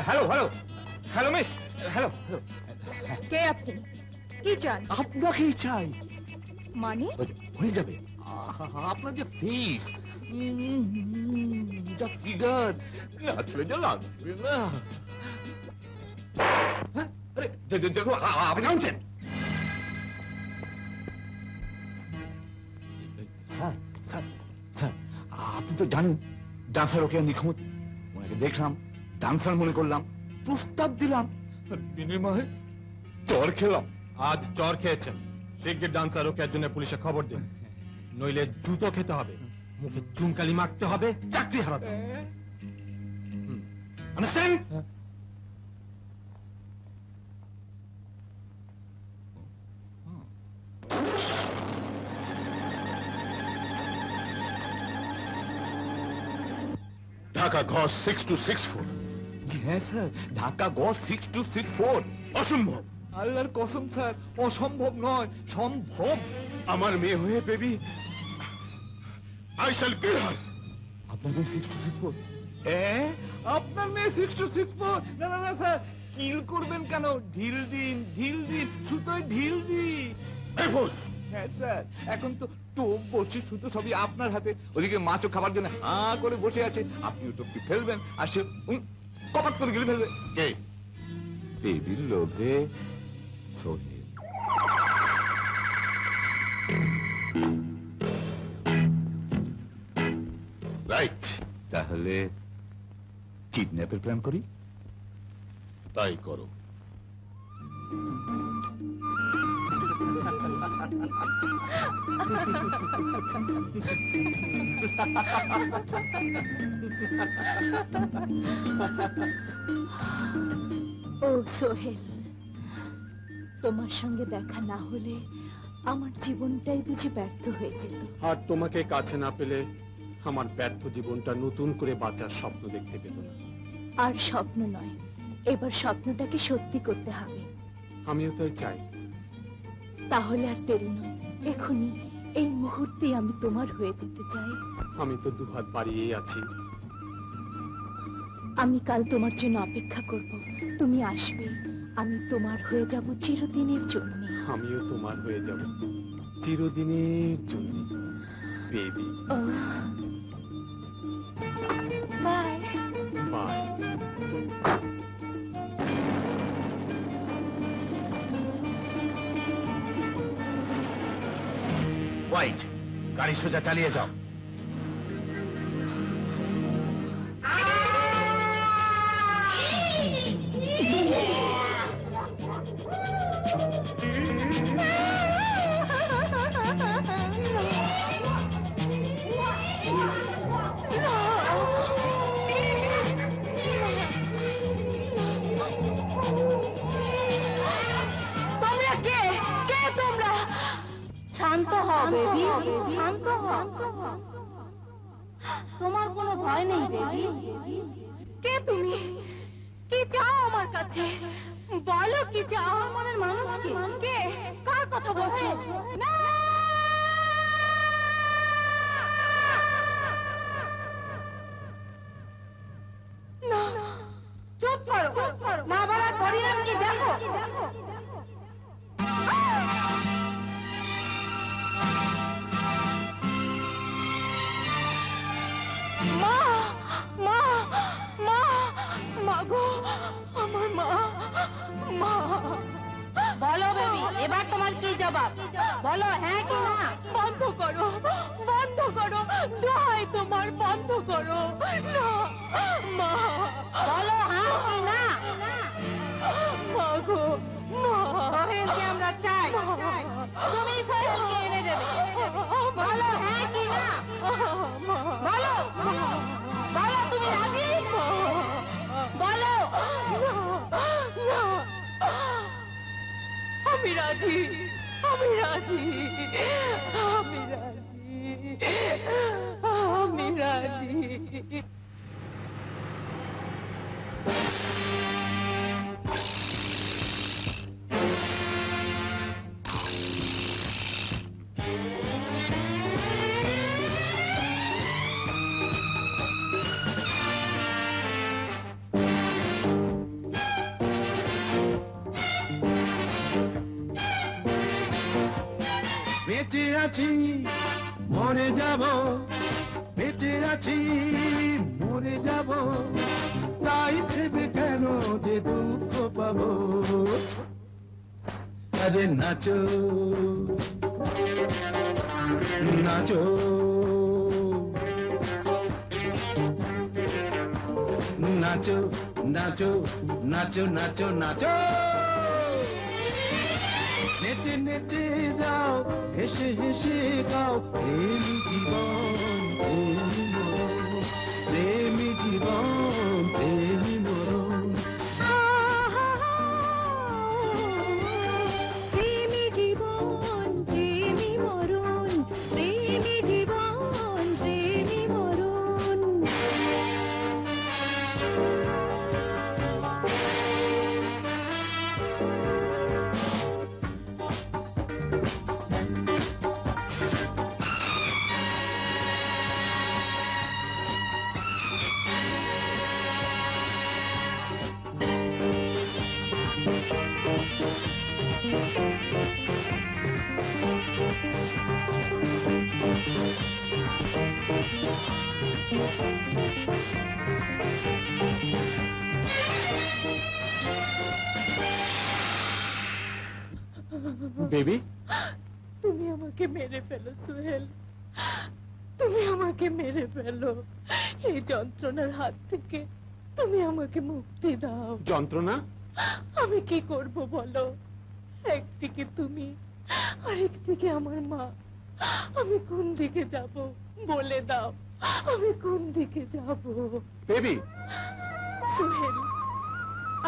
hello hello hello miss, hello hello. কে আপনি? কি চান? আপনাকেই চাই। মানে? হয়ে যাবে। আপনার যে ফেস, যা ফিগার, না ছেলে যা লাগবে না। আরে দেখো, আপনি জানতেন স্যার, স্যার স্যার, আপনি তো জানেন ডান্সার ওকে নিখুঁত। ওনাকে দেখলাম, ডান্সার মনে করলাম, প্রস্তাব দিলাম, বিনিময়ে চর খেলাম। আজ চর খেয়েছেন, শিগগির ডান্সার রোকেয়ার জন্য পুলিশে খবর দিন, নইলে জুতো খেতে হবে, মুখে চুনকালি মাখতে হবে, চাকরি হারাতে হবে। আন্ডারস্ট্যান্ড? ঢাকা ঘ 6264। হ্যাঁ স্যার, ঢাকা গ 6264। অসম্ভব। আল্লাহর কসম স্যার, অসম্ভব নয়, সম্ভব। আমার মেয়ে হয়ে বেবি, আই শ্যাল কিল হার। আপনার মেয়ে 6264? হ্যাঁ, আপনার মেয়ে 6264? না না না স্যার, কিল করবেন কেন? ঢিল দিন, ঢিল দিন, সুতোয় ঢিল দিন। হ্যাঁ স্যার, এখন তো টোপ বসে সুতো সবই আপনার হাতে। ওদিকে মাছও খাবার জন্য হাঁ করে বসে আছে, আপনি টোপটি ফেলবেন আর সে কপাত করে গেলে ফেলবে। কে? বেবির লোভে সোহেল। রাইট, তাহলে কিডন্যাপের প্ল্যান করি। তাই করো। ও সোহেল, তোমার সঙ্গে দেখা না হলে আমার জীবনটাই বুঝি ব্যর্থ হয়ে যেত। আর তোমাকে কাছে না পেলে আমার ব্যর্থ জীবনটা নতুন করে বাঁচার স্বপ্ন দেখতে পেত না। আর স্বপ্ন নয়, এবার স্বপ্নটাকে সত্যি করতে হবে। আমিও তাই চাই। তাহলে আর দেরি নয়, এখনই এই মুহূর্তেই আমি তোমার হয়ে যেতে চাই। আমি তো দুহাত বাড়িয়েই আছি। আমি কাল তোমার জন্য অপেক্ষা করব, তুমি আসবে, আমি তোমার হয়ে যাব চিরদিনের জন্য। আমিও তোমার হয়ে যাব চিরদিনের জন্য, বেবি। Bye bye. হোয়াইট, গাড়ি সোজা চালিয়ে যাও। তোমরা কে? কে তোমরা? শান্ত হও বেবি, শান্ত হও। তোমার কোনো ভয় নেই বেবি। কে তুমি? কি চাও আমার কাছে? বলো কি চাও? মনের মানুষ কে? কার কথা বলছো? না, না, চুপ করো। না বলার পরিণাম কি দেখো? মা, মা, মা, মা গো, আমার মা, মা। বলো বেবি, এবার তোমার কি জবাব? বলো হ্যাঁ কি না। বন্ধ করো, বন্ধ করো, দোহাই তোমার, বন্ধ করো না। মা, বলো হ্যাঁ কি না। মা গো, মা। সোহেলকে আমরা চাই, তুমি সোহেলকে এনে দেবে। বলো হ্যাঁ কি না। বলো, বলো তুমি রাজি? বলো। আমি রাজি, আমি রাজি, আমি রাজি, আমি রাজি। বেঁচে আছি, মরে যাব, বেঁচে আছি, মরে যাব, তাই ভেবে কেন যে দুঃখ পাবো। আরে নাচো, নাচো, নাচো, নাচো, নাচো, নাচো, নাচো, নেচে নেচে যাও, হেসে হেসে গাও, প্রেমী জীবন, প্রেমী মরণ, প্রেমী জীবন, প্রেমী মরণ। প্রেমী জীবন, প্রেমী মরণ, প্রেমী জীবন, প্রেমী মরণ। বেবি, তুমি আমাকে মেরে ফেলো সোহেল, তুমি আমাকে মেরে ফেলো। এই যন্ত্রণার হাত থেকে তুমি আমাকে মুক্তি দাও। যন্ত্রণা? আমি কি করব বলো? একদিকে তুমি, আরেকদিকে আমার মা। আমি কোন দিকে যাব বলে দাও, আমি কোন দিকে যাব? বেবি, সোহেল,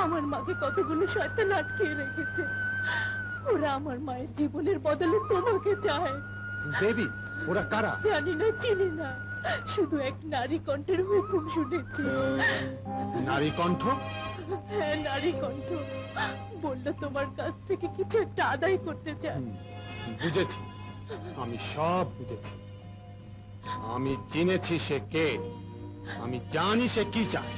আমার মাকে কতগুলো শয়তান আটকে রেখেছে। ওরা আমার মায়ের জীবনের বদলে তোমাকে চায়। বেবি, ওরা কারা? জানি না, চিনি না, শুধু এক নারী কণ্ঠের হুকুম শুনেছি। নারী কণ্ঠ? হ্যাঁ, নারী কণ্ঠ। বললো তোমার কাছ থেকে কিছু একটা আদায় করতে চায়। বুঝেছি, আমি সব বুঝেছি। আমি চিনেছি সে কে, আমি জানি সে কি চায়।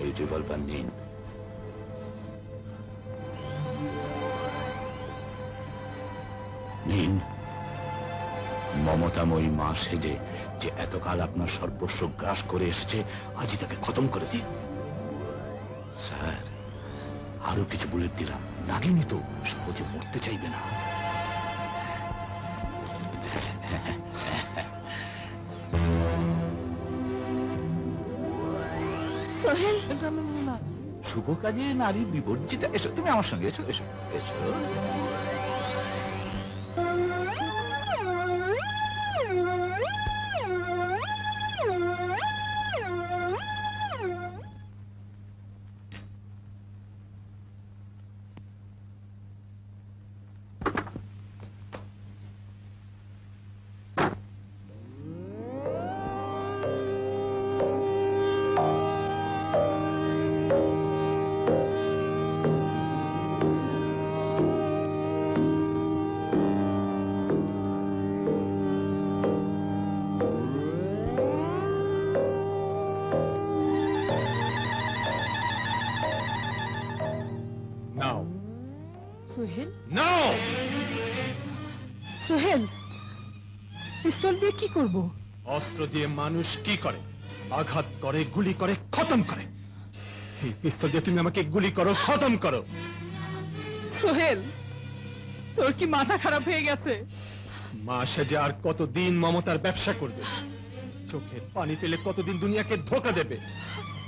এই রিভলভার নিন। নিন। মমতাময়ী মা সেজে যে এতকাল আপনার সর্বস্ব গ্রাস করে এসেছে, আজই তাকে খতম করে দিন। স্যার, আরো কিছু বুলেট দিলাম, নাগিনি তো সহজে মরতে চাইবে না। সোহেল, শুভ কাজে নারী বিবর্জিতা। এসো, তুমি আমার সঙ্গে এসো, এসো, এসো। সোহেল, নাও। সোহেল, পিস্তল দিয়ে কি করব? অস্ত্র দিয়ে মানুষ কি করে? আঘাত করে, গুলি করে, খতম করে। এই পিস্তল দিয়ে তুমি আমাকে গুলি করো, খতম করো। সোহেল, তোর কি মাথা খারাপ হয়ে গেছে? মা সেজে আর কতদিন মমতার ব্যবসা করবে? চোখের পানি ফেলে কতদিন দুনিয়াকে ধোঁকা দেবে?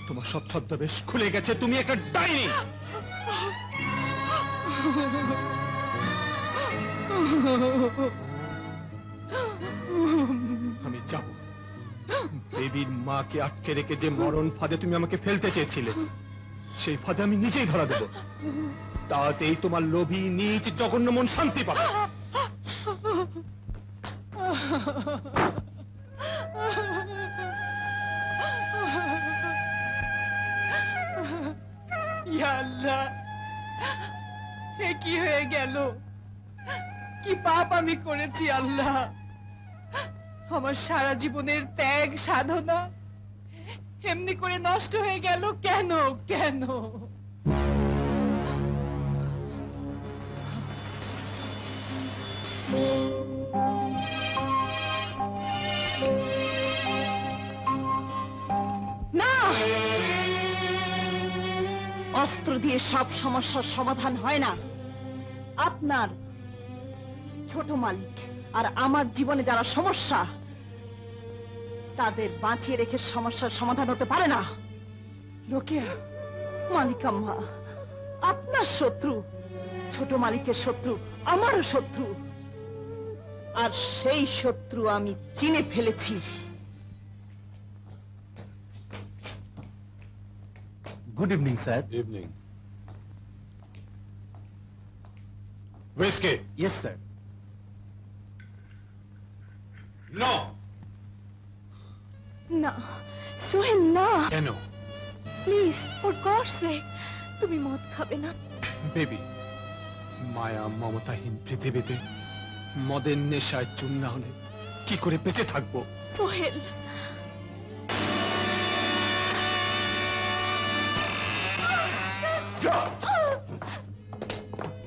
তোমার সব ছদ্মবেশ খুলে গেছে, তুমি একটা ডাইনি। আমি যাব। বেবির মাকে আটকে রেখে যে মরণ ফাঁদে তুমি আমাকে ফেলতে চেয়েছিলে, সেই ফাঁদে আমি নিজেই ধরা দেব। তাতেই তোমার লোভী নীচ জঘন্য মন শান্তি পাবে। ইয়া আল্লাহ, এ কি হয়ে গেল? কি পাপ আমি করেছি আল্লাহ? আমার সারা জীবনের ত্যাগ সাধনা এমনি করে নষ্ট হয়ে গেল কেন? কেন? না, অস্ত্র দিয়ে সব সমস্যার সমাধান হয় না। আপনার ছোট মালিক আর আমার জীবনে যারা সমস্যা, তাদের বাঁচিয়ে রেখে সমস্যার সমাধান হতে পারে না। রোকেয়া, মালিকাম্মা, আপনার শত্রু ছোট মালিকের শত্রু আমারও শত্রু, আর সেই শত্রু আমি চিনে ফেলেছি। Good evening sir. Evening. Whiskey? Yes, sir. No. না সোহেল, না। কেন? প্লিজ, ফর গডস সেক, তুমি মদ খাবে না। বেবি, মায়া মমতাহীন পৃথিবীতে মদের নেশায় চুন না হলে কি করে বেঁচে থাকবো? সোহেল,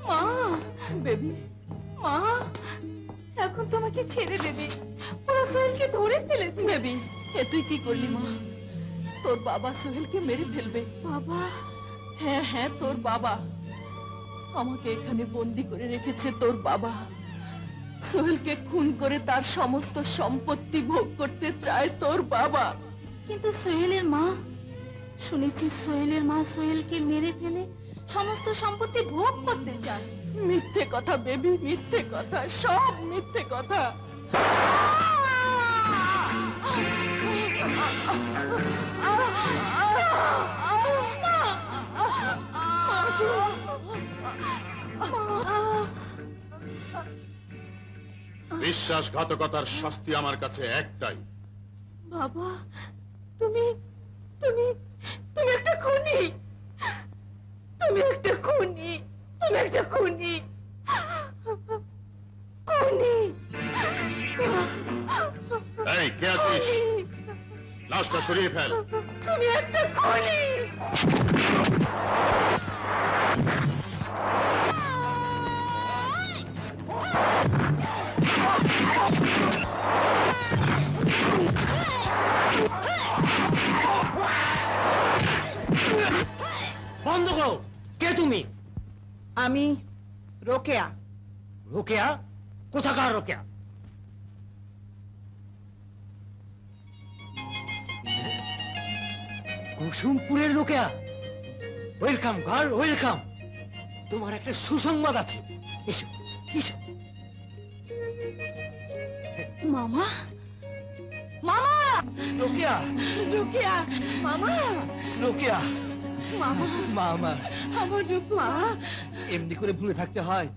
মা, বেবি, মা, এখন তোমাকে ছেড়ে দেবে। ওরা সোহেলকে ধরে ফেলেছে। বেবি, এ তুই কি করলি মা? তোর বাবা সোহেলকে মেরে ফেলবে। বাবা? হ্যাঁ হ্যাঁ, তোর বাবা। আমাকে এখানে বন্দি করে রেখেছে তোর বাবা। সোহেলকে খুন করে তার সমস্ত সম্পত্তি ভোগ করতে চায় তোর বাবা। কিন্তু সোহেলের মা, শুনেছি সোহেলের মা সোহেলকে মেরে ফেলে সমস্ত সম্পত্তি ভোগ করতে চায়। মিথ্যে কথা বেবি, মিথ্যে কথা, সব মিথ্যে কথা। বিশ্বাসঘাতকতার শাস্তি আমার কাছে একটাই। বাবা, তুমি তুমি তুমি একটা খুনি, তুমি একটা খুনি, তুমি একটা খুনি, খুনি। এই কে আছিস? লাশটা সরিয়ে ফেল। তুমি একটা খুনি। বন্ধ করো। কে তুমি? আমি রোকেয়া। রোকেয়া? কোথাকার রোকেয়া? কুসুমপুরের রোকেয়া। Welcome girl, welcome. তোমার একটা সুসংবাদ আছে, এসো এসো। মামা, মামা, রোকেয়া, রোকেয়া, মামা, রোকেয়া, মামা, মা আমার, আমার মা। এমনি করে ভুলে থাকতে হয়?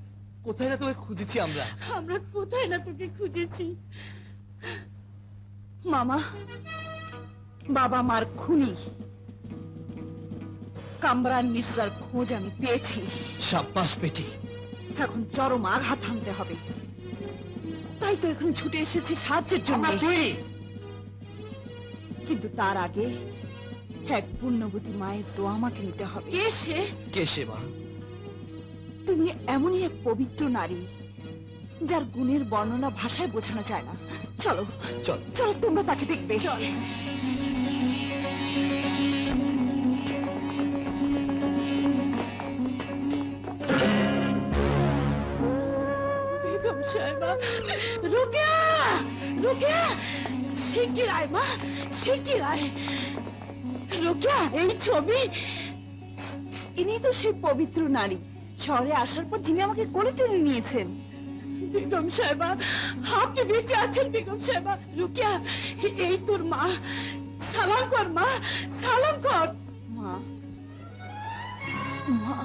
কোথায় না তোকে খুঁজেছি আমরা। আমরা কোথায় না তোকে খুঁজেছি। মামা, বাবা মার খুনি কামরান মির্জার খোঁজ আমি পেয়েছি। সাব্বাস বেটি। এখন চরম আঘাত হানতে হবে, তাই তো এখন ছুটে এসেছি সাহায্যের জন্য। কিন্তু তার আগে এক পুণ্যবতী মায়ের দোয়া আমাকে নিতে হবে। কে সে? কে সে মা? তুমি এমনই এক পবিত্র নারী যার গুণের বর্ণনা ভাষায় বোঝানো যায় না। চলো চলো চলো, তোমরা তাকে দেখবে। চলো। বেগম সাহেবা, রোকেয়া, রোকেয়া, শিগগির আয় মা, শিগগির আয়। রোকেয়া, এই ছবি, ইনি তো সেই পবিত্র নারী শহরে আসার পর যিনি আমাকে কোলে টেনে নিয়েছেন। বেগম সাহেবা, আপনি বেঁচে আছেন বেগম সাহেবা। রোকেয়া, এই তোর মা, সালাম কর মা, সালাম কর। মা, মা।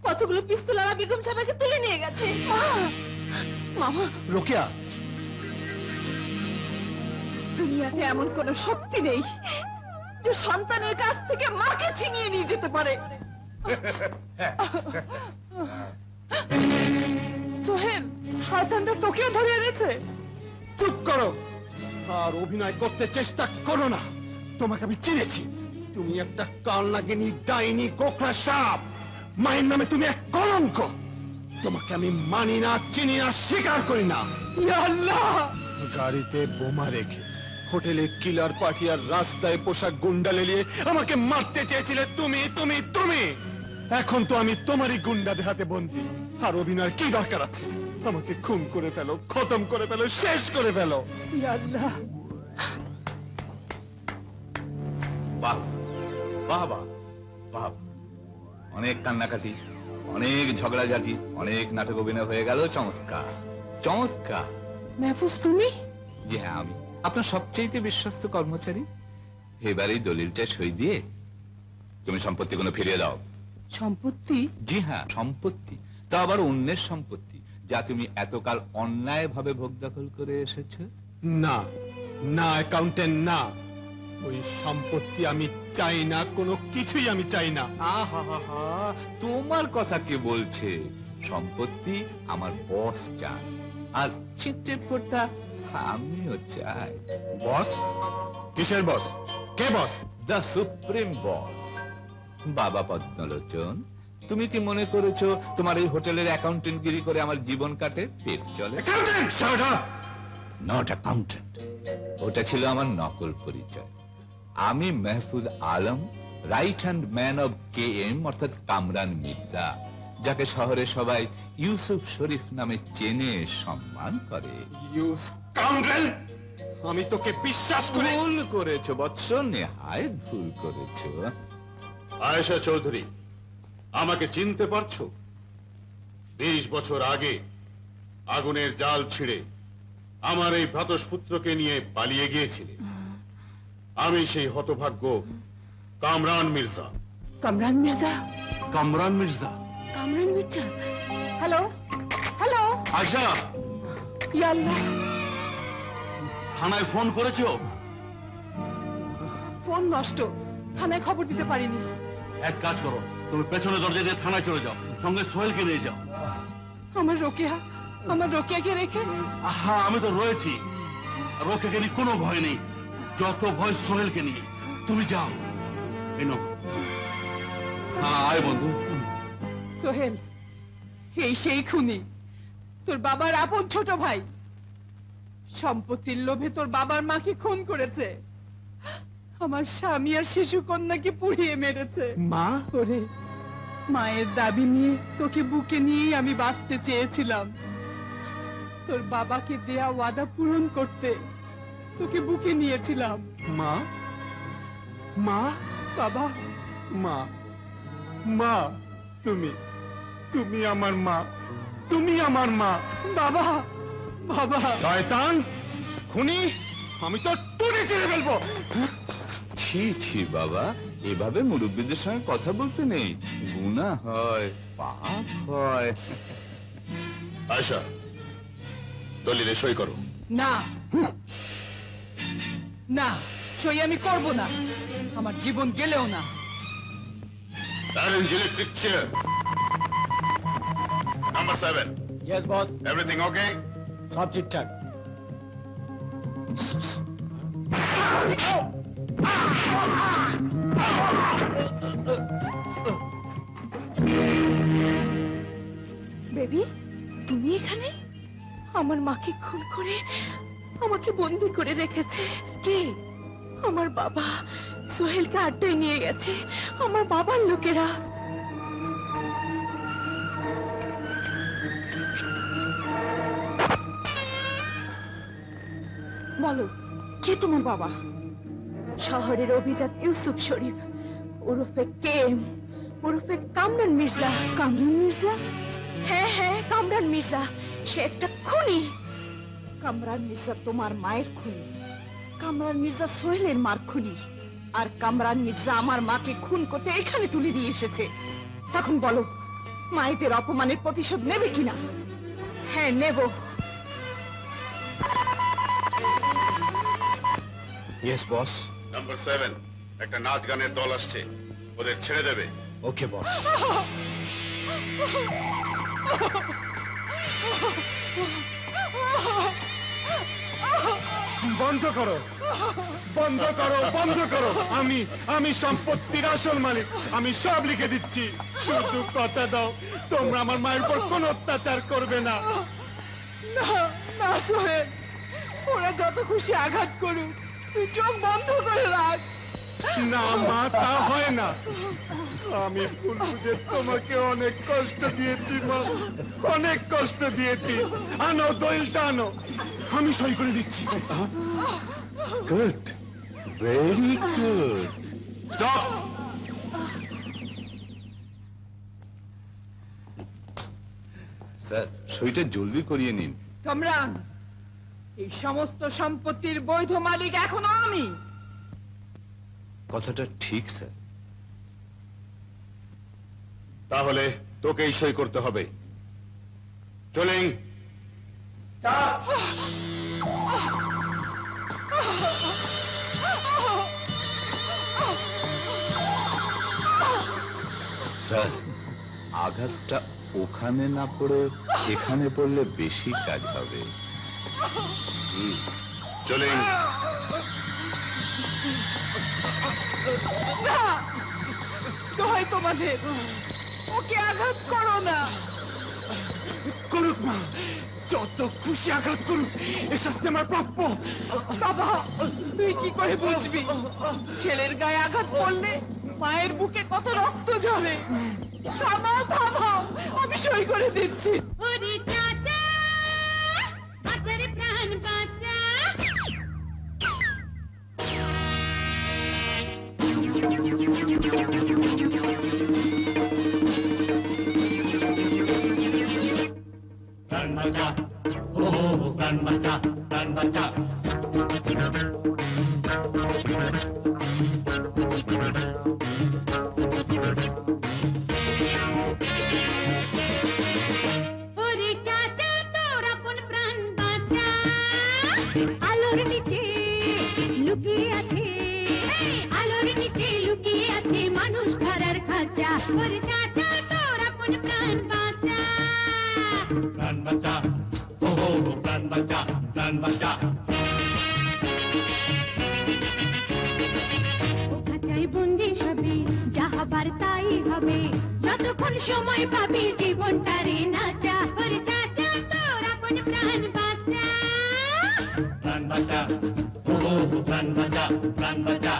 কতগুলো পিস্তল আর বেগম সাহেবকে তুলে নিয়ে গেছে। মামা, রোকেয়া, দুনিয়াতে এমন কোন শক্তি নেই যে সন্তানের কাছ থেকে মাকে ছিনিয়ে নিয়ে যেতে পারে। সোহেল, শয়তানটা তোকেও ধরে এনেছে। চুপ করো আর অভিনয় করতে চেষ্টা করো না। তোমাকে আমি চিনেছি, তুমি একটা কাল লাগেনি ডাইনি গোখরা সাপ। মায়ের নামে তুমি এক কলঙ্ক। তোমাকে আমি মানি না, চিনি না, স্বীকার করি না। ইয়া আল্লাহ! গাড়িতে বোমা রেখে হোটেলে কিলার পার্টি আর রাস্তায় পোশাক গুন্ডা লেলিয়ে আমাকে মারতে চেয়েছিলে তুমি, তুমি, তুমি। এখন তো আমি তোমারই গুন্ডাদের হাতে বন্দী। আর অভিনয়ের কি দরকার আছে? আমাকে খুন করে ফেলো, খতম করে ফেলো, শেষ করে ফেলো। ইয়া আল্লাহ! বাহ বাহ বাহ বাহ, অনেক কান্নাকাটি, অনেক ঝগড়াঝাটি, অনেক নাটক অভিনয় হয়ে গেল। চমৎকার চমৎকার। মেহফুজ, তুমি? জি হ্যাঁ, আমি আপনার সবচেয়ে বিশ্বস্ত কর্মচারী। এবারেই দলিলটা সই দিয়ে তুমি সম্পত্তিগুলো ফিরিয়ে দাও। সম্পত্তি? জি হ্যাঁ, সম্পত্তি, তা আবার অন্যের সম্পত্তি যা তুমি এতকাল অন্যায় ভাবে ভোগ দখল করে এসেছো। না না অ্যাকাউন্টেন্ট, না, ওই সম্পত্তি আমি চাই না, কোনো কিছুই আমি চাই না। আহা, তোমার কথা কে বলছে? সম্পত্তি আমার বস চান, আর চিঠ্যেটা আমিও চাই। বস? কিসের বস? কে বস? দ্য সুপ্রিম বস। বাবা পদ্মলোচন, তুমি কি মনে করেছো তোমার এই হোটেলের অ্যাকাউন্টেন্টগিরি করে আমার জীবন কাটে, পেট চলে? Not accountant. ওটা ছিল আমার নকল পরিচয়। আমি Mahfuz Alam, right hand man of KM অর্থাৎ কামরান মির্জা, যাকে শহরে সবাই ইউসুফ শরীফ নামে চেনে, সম্মান করে। You scoundrel! আমি তোকে বিশ্বাস করে ভুল করেছো বৎস, নেহায়েত ভুল করেছো। আয়েশা চৌধুরী, আমাকে চিনতে পারছো? 20 বছর আগে আগুনের জাল ছিঁড়ে আমার এই ভ্রাতস্পুত্রকে নিয়ে পালিয়ে গিয়েছিলে। আমি সেই হতভাগ্য কামরান মির্জা। কামরান মির্জা? কামরান মির্জা? কামরান মির্জা? হ্যালো হ্যালো আয়শা, ইয়া আল্লাহ, থানায় ফোন করেছো? ফোন নষ্ট, থানায় খবর দিতে পারিনি। এক কাজ করো, তুমি পেছনে দরজা দিয়ে থানায় চলে যাও, সঙ্গে সোহেলকে নিয়ে যাও। আমার রোকেয়াকে রেখে? হ্যাঁ, আমি তো রয়েছি। রোকেয়াকে নিয়ে কোনো ভয় নেই, যত ভয় সোহেলকে নিয়ে। তুমি যাও। এনো। হ্যাঁ, আয় বন্ধু। সোহেল, এই সেই খুনি, তোর বাবার আপন ছোট ভাই। সম্পত্তির লোভে তোর বাবার মাকে খুন করেছে, আমার স্বামী আর শিশু কন্যাকে পুড়িয়ে মেরেছে। মা? ওরে, মায়ের দাবি নিয়ে তোকে বুকে নিয়েই আমি বাঁচতে চেয়েছিলাম। তোর বাবাকে দেয়া ওয়াদা পূরণ করতে তোকে বুকে নিয়েছিলাম। মা? মা? বাবা। মা, মা, তুমি আমার মা, তুমি আমার মা। বাবা, বাবা। শয়তান, খুনি, আমি তো টুটি ছিঁড়ে ফেলবো। ছি ছি বাবা, এভাবে মুরব্বীদের সঙ্গে কথা বলতে নেই, গুনাহ হয়, পাপ হয়। আয়েশা, দলিলে সই করো। না না, সই আমি করব না, আমার জীবন গেলেও না। Arrange electric chair. Number 7. Yes, boss. Everything okay? সব ঠিকঠাক। বেবি, তুমি এখানে? আমার মাকে খুন করে আমাকে বন্দি করে রেখেছে কে? আমার বাবা। সোহেলকে আড্ডায় নিয়ে গেছে আমার বাবার লোকেরা। বলো, কে তোমার বাবা? শহরের অভিজাত ইউসুফ শরীফ ওরফে KM ওরফে কামরান মির্জা। কামরান মির্জা? হ্যাঁ হ্যাঁ, কামরান মির্জা। সে একটা খুনি। কামরান মির্জা তোমার মায়ের খুনি, কামরান মির্জা সোহেলের মার খুনি, আর কামরান মির্জা আমার মাকে খুন করতে এখানে তুলে নিয়ে এসেছে। এখন বলো, মায়েদের অপমানের প্রতিশোধ নেবে কিনা? হ্যাঁ, নেব। Yes boss. Number 7. একটা নাচ গানের দল আসছে, ওদের ছেড়ে দেবে। ওকে বস। বন্ধ করো, বন্ধ করো, বন্ধ করো। আমি সম্পত্তির আসল মালিক, আমি সব লিখে দিচ্ছি। শুধু কথা দাও, তোমরা আমার মায়ের উপর কোনো অত্যাচার করবে না। না না সোহেল, ওরা যত খুশি আঘাত করুক, তুই চোখ বন্ধ করে রাখ। না মা, তা হয় না। আমি ভুল বুঝে তোমাকে অনেক কষ্ট দিয়েছি মা, অনেক কষ্ট দিয়েছি। আনো দলিলটা, আনো, আমি সই করে দিচ্ছি। Good, very good. Stop! Sir, সইটা জলদি করিয়ে নিন। কামরান, এই সমস্ত সম্পত্তির বৈধ মালিক এখনো আমি। কথাটা ঠিক স্যার। তাহলে তোকেই সই করতে হবে। চলিং। স্যার, আঘাতটা ওখানে না পড়ে এখানে পড়লে বেশি কাজ হবে। চলিং। না, 'দোহাই তোমাদের, ওকে আঘাত করো না। করুক মা, যত খুশি আঘাত করুক, এ শাস্তি আমার প্রাপ্য। বাবা, তুই কি করে বুঝবি ছেলের গায়ে আঘাত করলে মায়ের বুকে কত রক্ত ঝরে? থামাও থামাও, আমি সই করে দিচ্ছি। ওরে চাচা, বাঁচার প্রাণ বাঁচা। প্রাণ বাঁচা, ও প্রাণ বাঁচা, প্রাণ বাঁচা। ওরে চাচা, তোর আপন প্রাণ বাঁচা। আলোর নিচে লুকিয়ে আছে, আলোর নিচে লুকিয়ে আছে মানুষ ধরার খাঁচা। ওরে চাচা, তোর আপন প্রাণ বাঁচা। প্রাণ বাঁচা, ও প্রাণ বাঁচা, প্রাণ বাঁচা। ও খাঁচায় বন্দি সবে, যা হবার তাই হবে, যতক্ষণ সময় পাবি জীবনটারে নাচা। ওরে চাচা, তোর আপন প্রাণ বাঁচা। প্রাণ বাঁচা, ও প্রাণ বাঁচা, প্রাণ বাঁচা।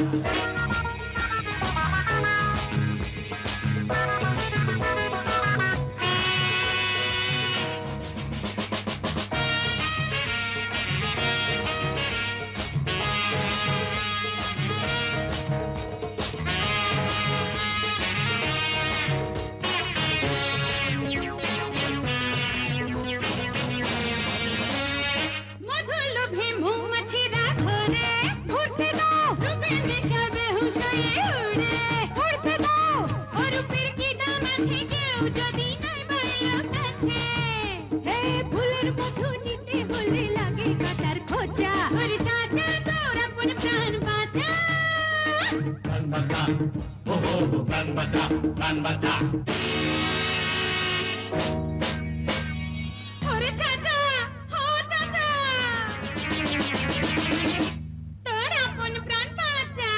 মধুর লোভে মৌমাছিরা ঘরে, ঘুরতে দাও রূপের নেশা বেহুশ হয়ে উড়ে। উড়তে দাও, ও রূপের কি দাম আছে, কেউ যদি নাই বাড়িও কাছে। হে ফুলের মধু নিতে হলে লাগে কাটার খোঁচা। ওরে চাচা, তোর আপন প্রাণ বাঁচা। প্রাণ বাঁচা, ও প্রাণ বাঁচা, প্রাণ বাঁচা। ওরে চাচা, ও চাচা, তোর আপন প্রাণ বাঁচা।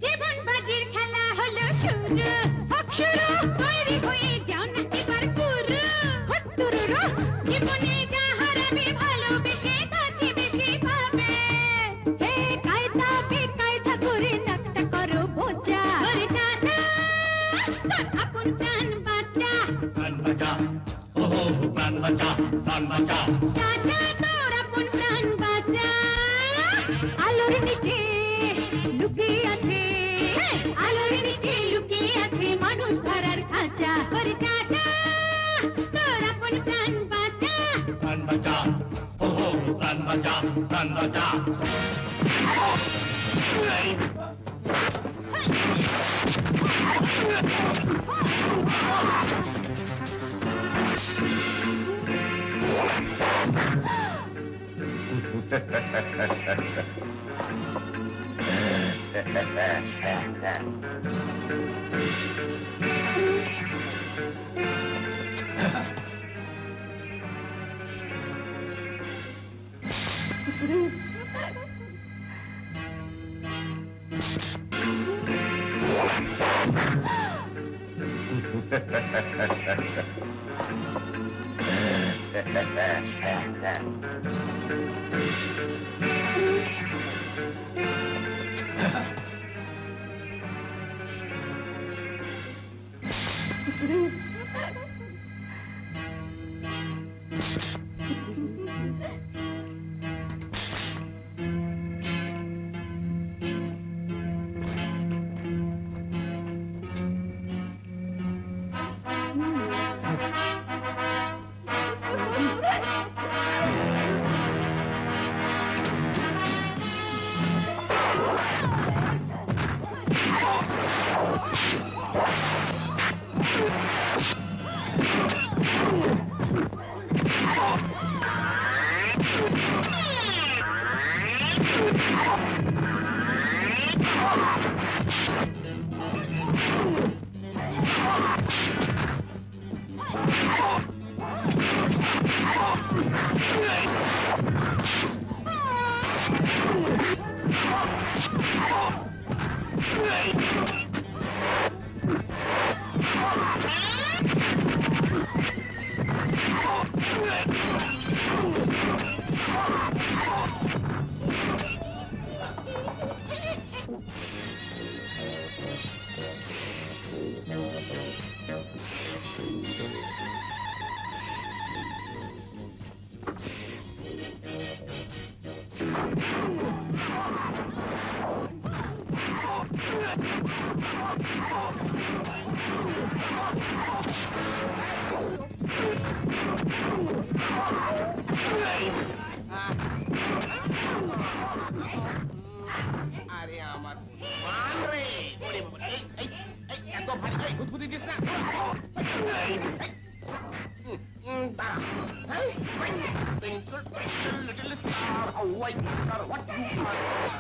জীবন বাজির খেলা হলো শুরু, হোক শুরু, তৈরি হয়ে যাও না এবার গুরু। হত্তুরুরু, জীবনে যা হারাবে ভালোবেসে কাছে বেশি পাবে। হে কায়দা বেকায়দা করে নাকটা করো বোঝা। ওরে চাচা, তোর আপন প্রাণ বাঁচা। প্রাণ বাঁচা, ও প্রাণ বাঁচা, প্রাণ বাঁচা। চাচা, তোর আপন প্রাণ বাঁচা। আলোর নিচে লুকিয়ে আছে, আলোর নিচে লুকিয়ে আছে মানুষ ধরার খাঁচা। ওরে চাচা, তোর আপন প্রাণ বাঁচা। প্রাণ বাঁচা, ও প্রাণ বাঁচা, প্রাণ বাঁচা। আরে আমার মান রে এত ভারী গুদগুদি দিস না Twinkle, twinkle, little star, how I wonder what you are.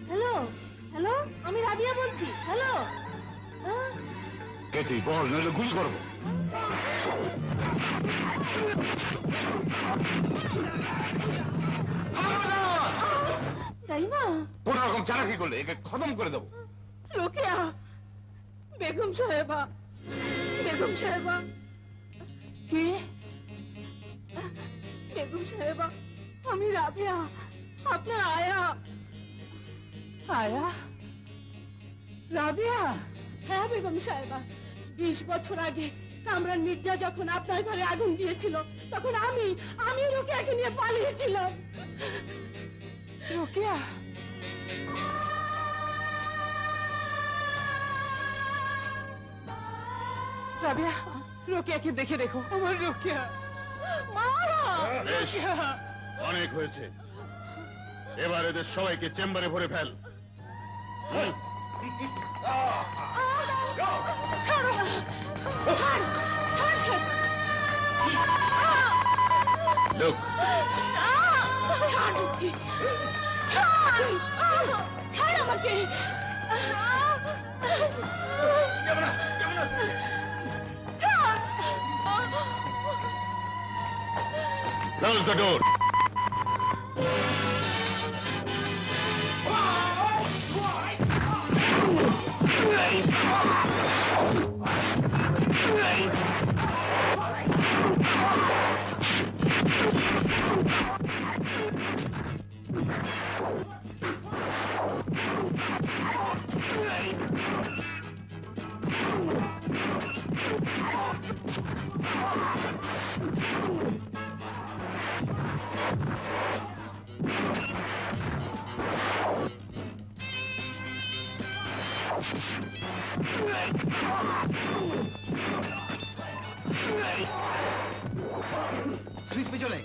Hello hello, আমি রাবিয়া বলছি। হ্যালো, কে তুই বল, নইলে গুলি করবো। তাই না? কোন রকম চালাকি করলে একে খতম করে দেবো। রোকেয়া, বেগম সাহেবা, বেগম সাহেবা। কে? বেগম সাহেবা, আমি রাবিয়া, আপনার আয়া। আয়া? রাবিয়া? হ্যাঁ বেগম সাহেবা, 20 বছর আগে কামরান মির্জা যখন আপনার ঘরে আগুন দিয়েছিল, তখন আমি রোকেয়াকে নিয়ে পালিয়েছিলাম। রোকেয়া? রাবিয়া, রোকেয়াকে দেখে রেখো। আমার রোকেয়া। বেশ, অনেক হয়েছে, এবার এদের সবাইকে চেম্বারে ভরে ফেল। ছাড়ো, লোক ছাড় আমাকে। Close the door. সুইচ পেছনে।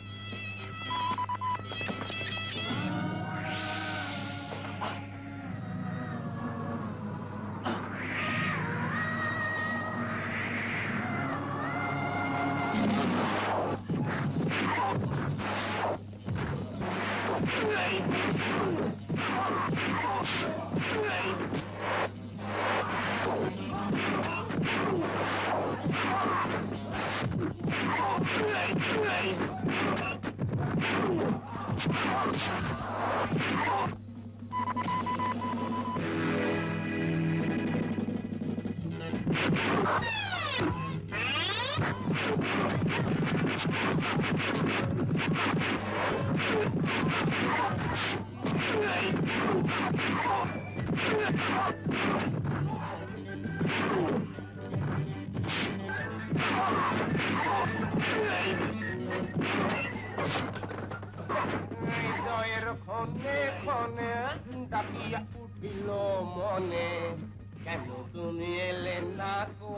হৃদয়ের ক্ষণে ক্ষণে ডাকিয়া উঠিল মনে, কেন তুমি এলে না গো?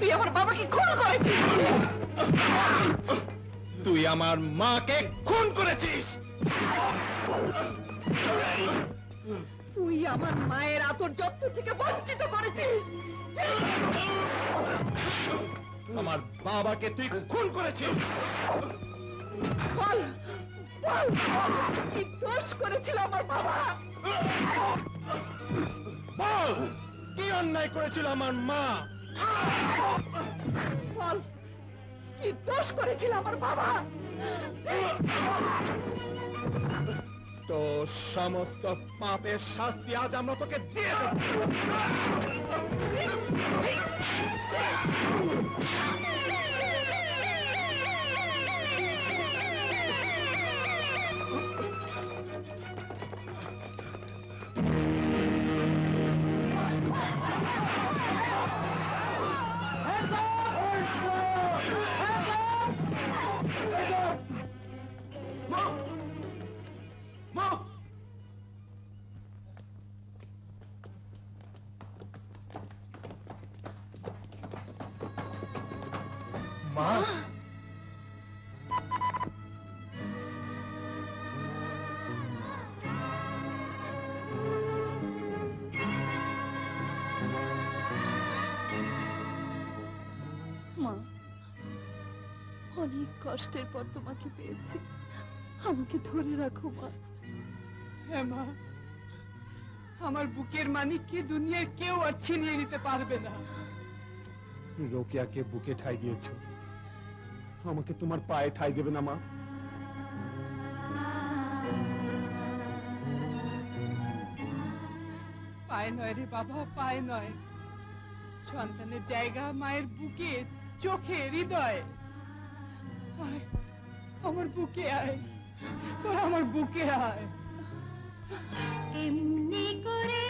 তুই আমার বাবাকে খুন করেছিস। তুই আমার মাকে খুন করেছিস। তুই আমার মায়ের আদর যত্ন থেকে বঞ্চিত করেছিস। আমার বাবাকে তুই খুন করেছিস। বল বল, কি দোষ করেছিল আমার বাবা? বল কি অন্যায় করেছিল আমার মা? বল কি দোষ করেছিল আমার বাবা? তো সমস্ত পাপের শাস্তি আজ আমরা তোকে দিয়ে দেব। মা, মা, অনেক কষ্টের পর তোমাকে পেয়েছি, আমাকে ধরে রাখো মা। হ্যাঁ মা, আমার বুকের মানিককে দুনিয়ার কেউ আর ছিনিয়ে নিতে পারবে না। রোকেয়াকে বুকে ঠাই দিয়েছো, আমাকে তোমার পায়ে ঠাই দেবে না মা? পায়ে নয় রে বাবা, পায়ে নয়। সন্তানের জায়গা মায়ের বুকে, চোখে, হৃদয়ে। আয়, আমার বুকে আয়, তোরা আমার বুকে আয়। এমনি করে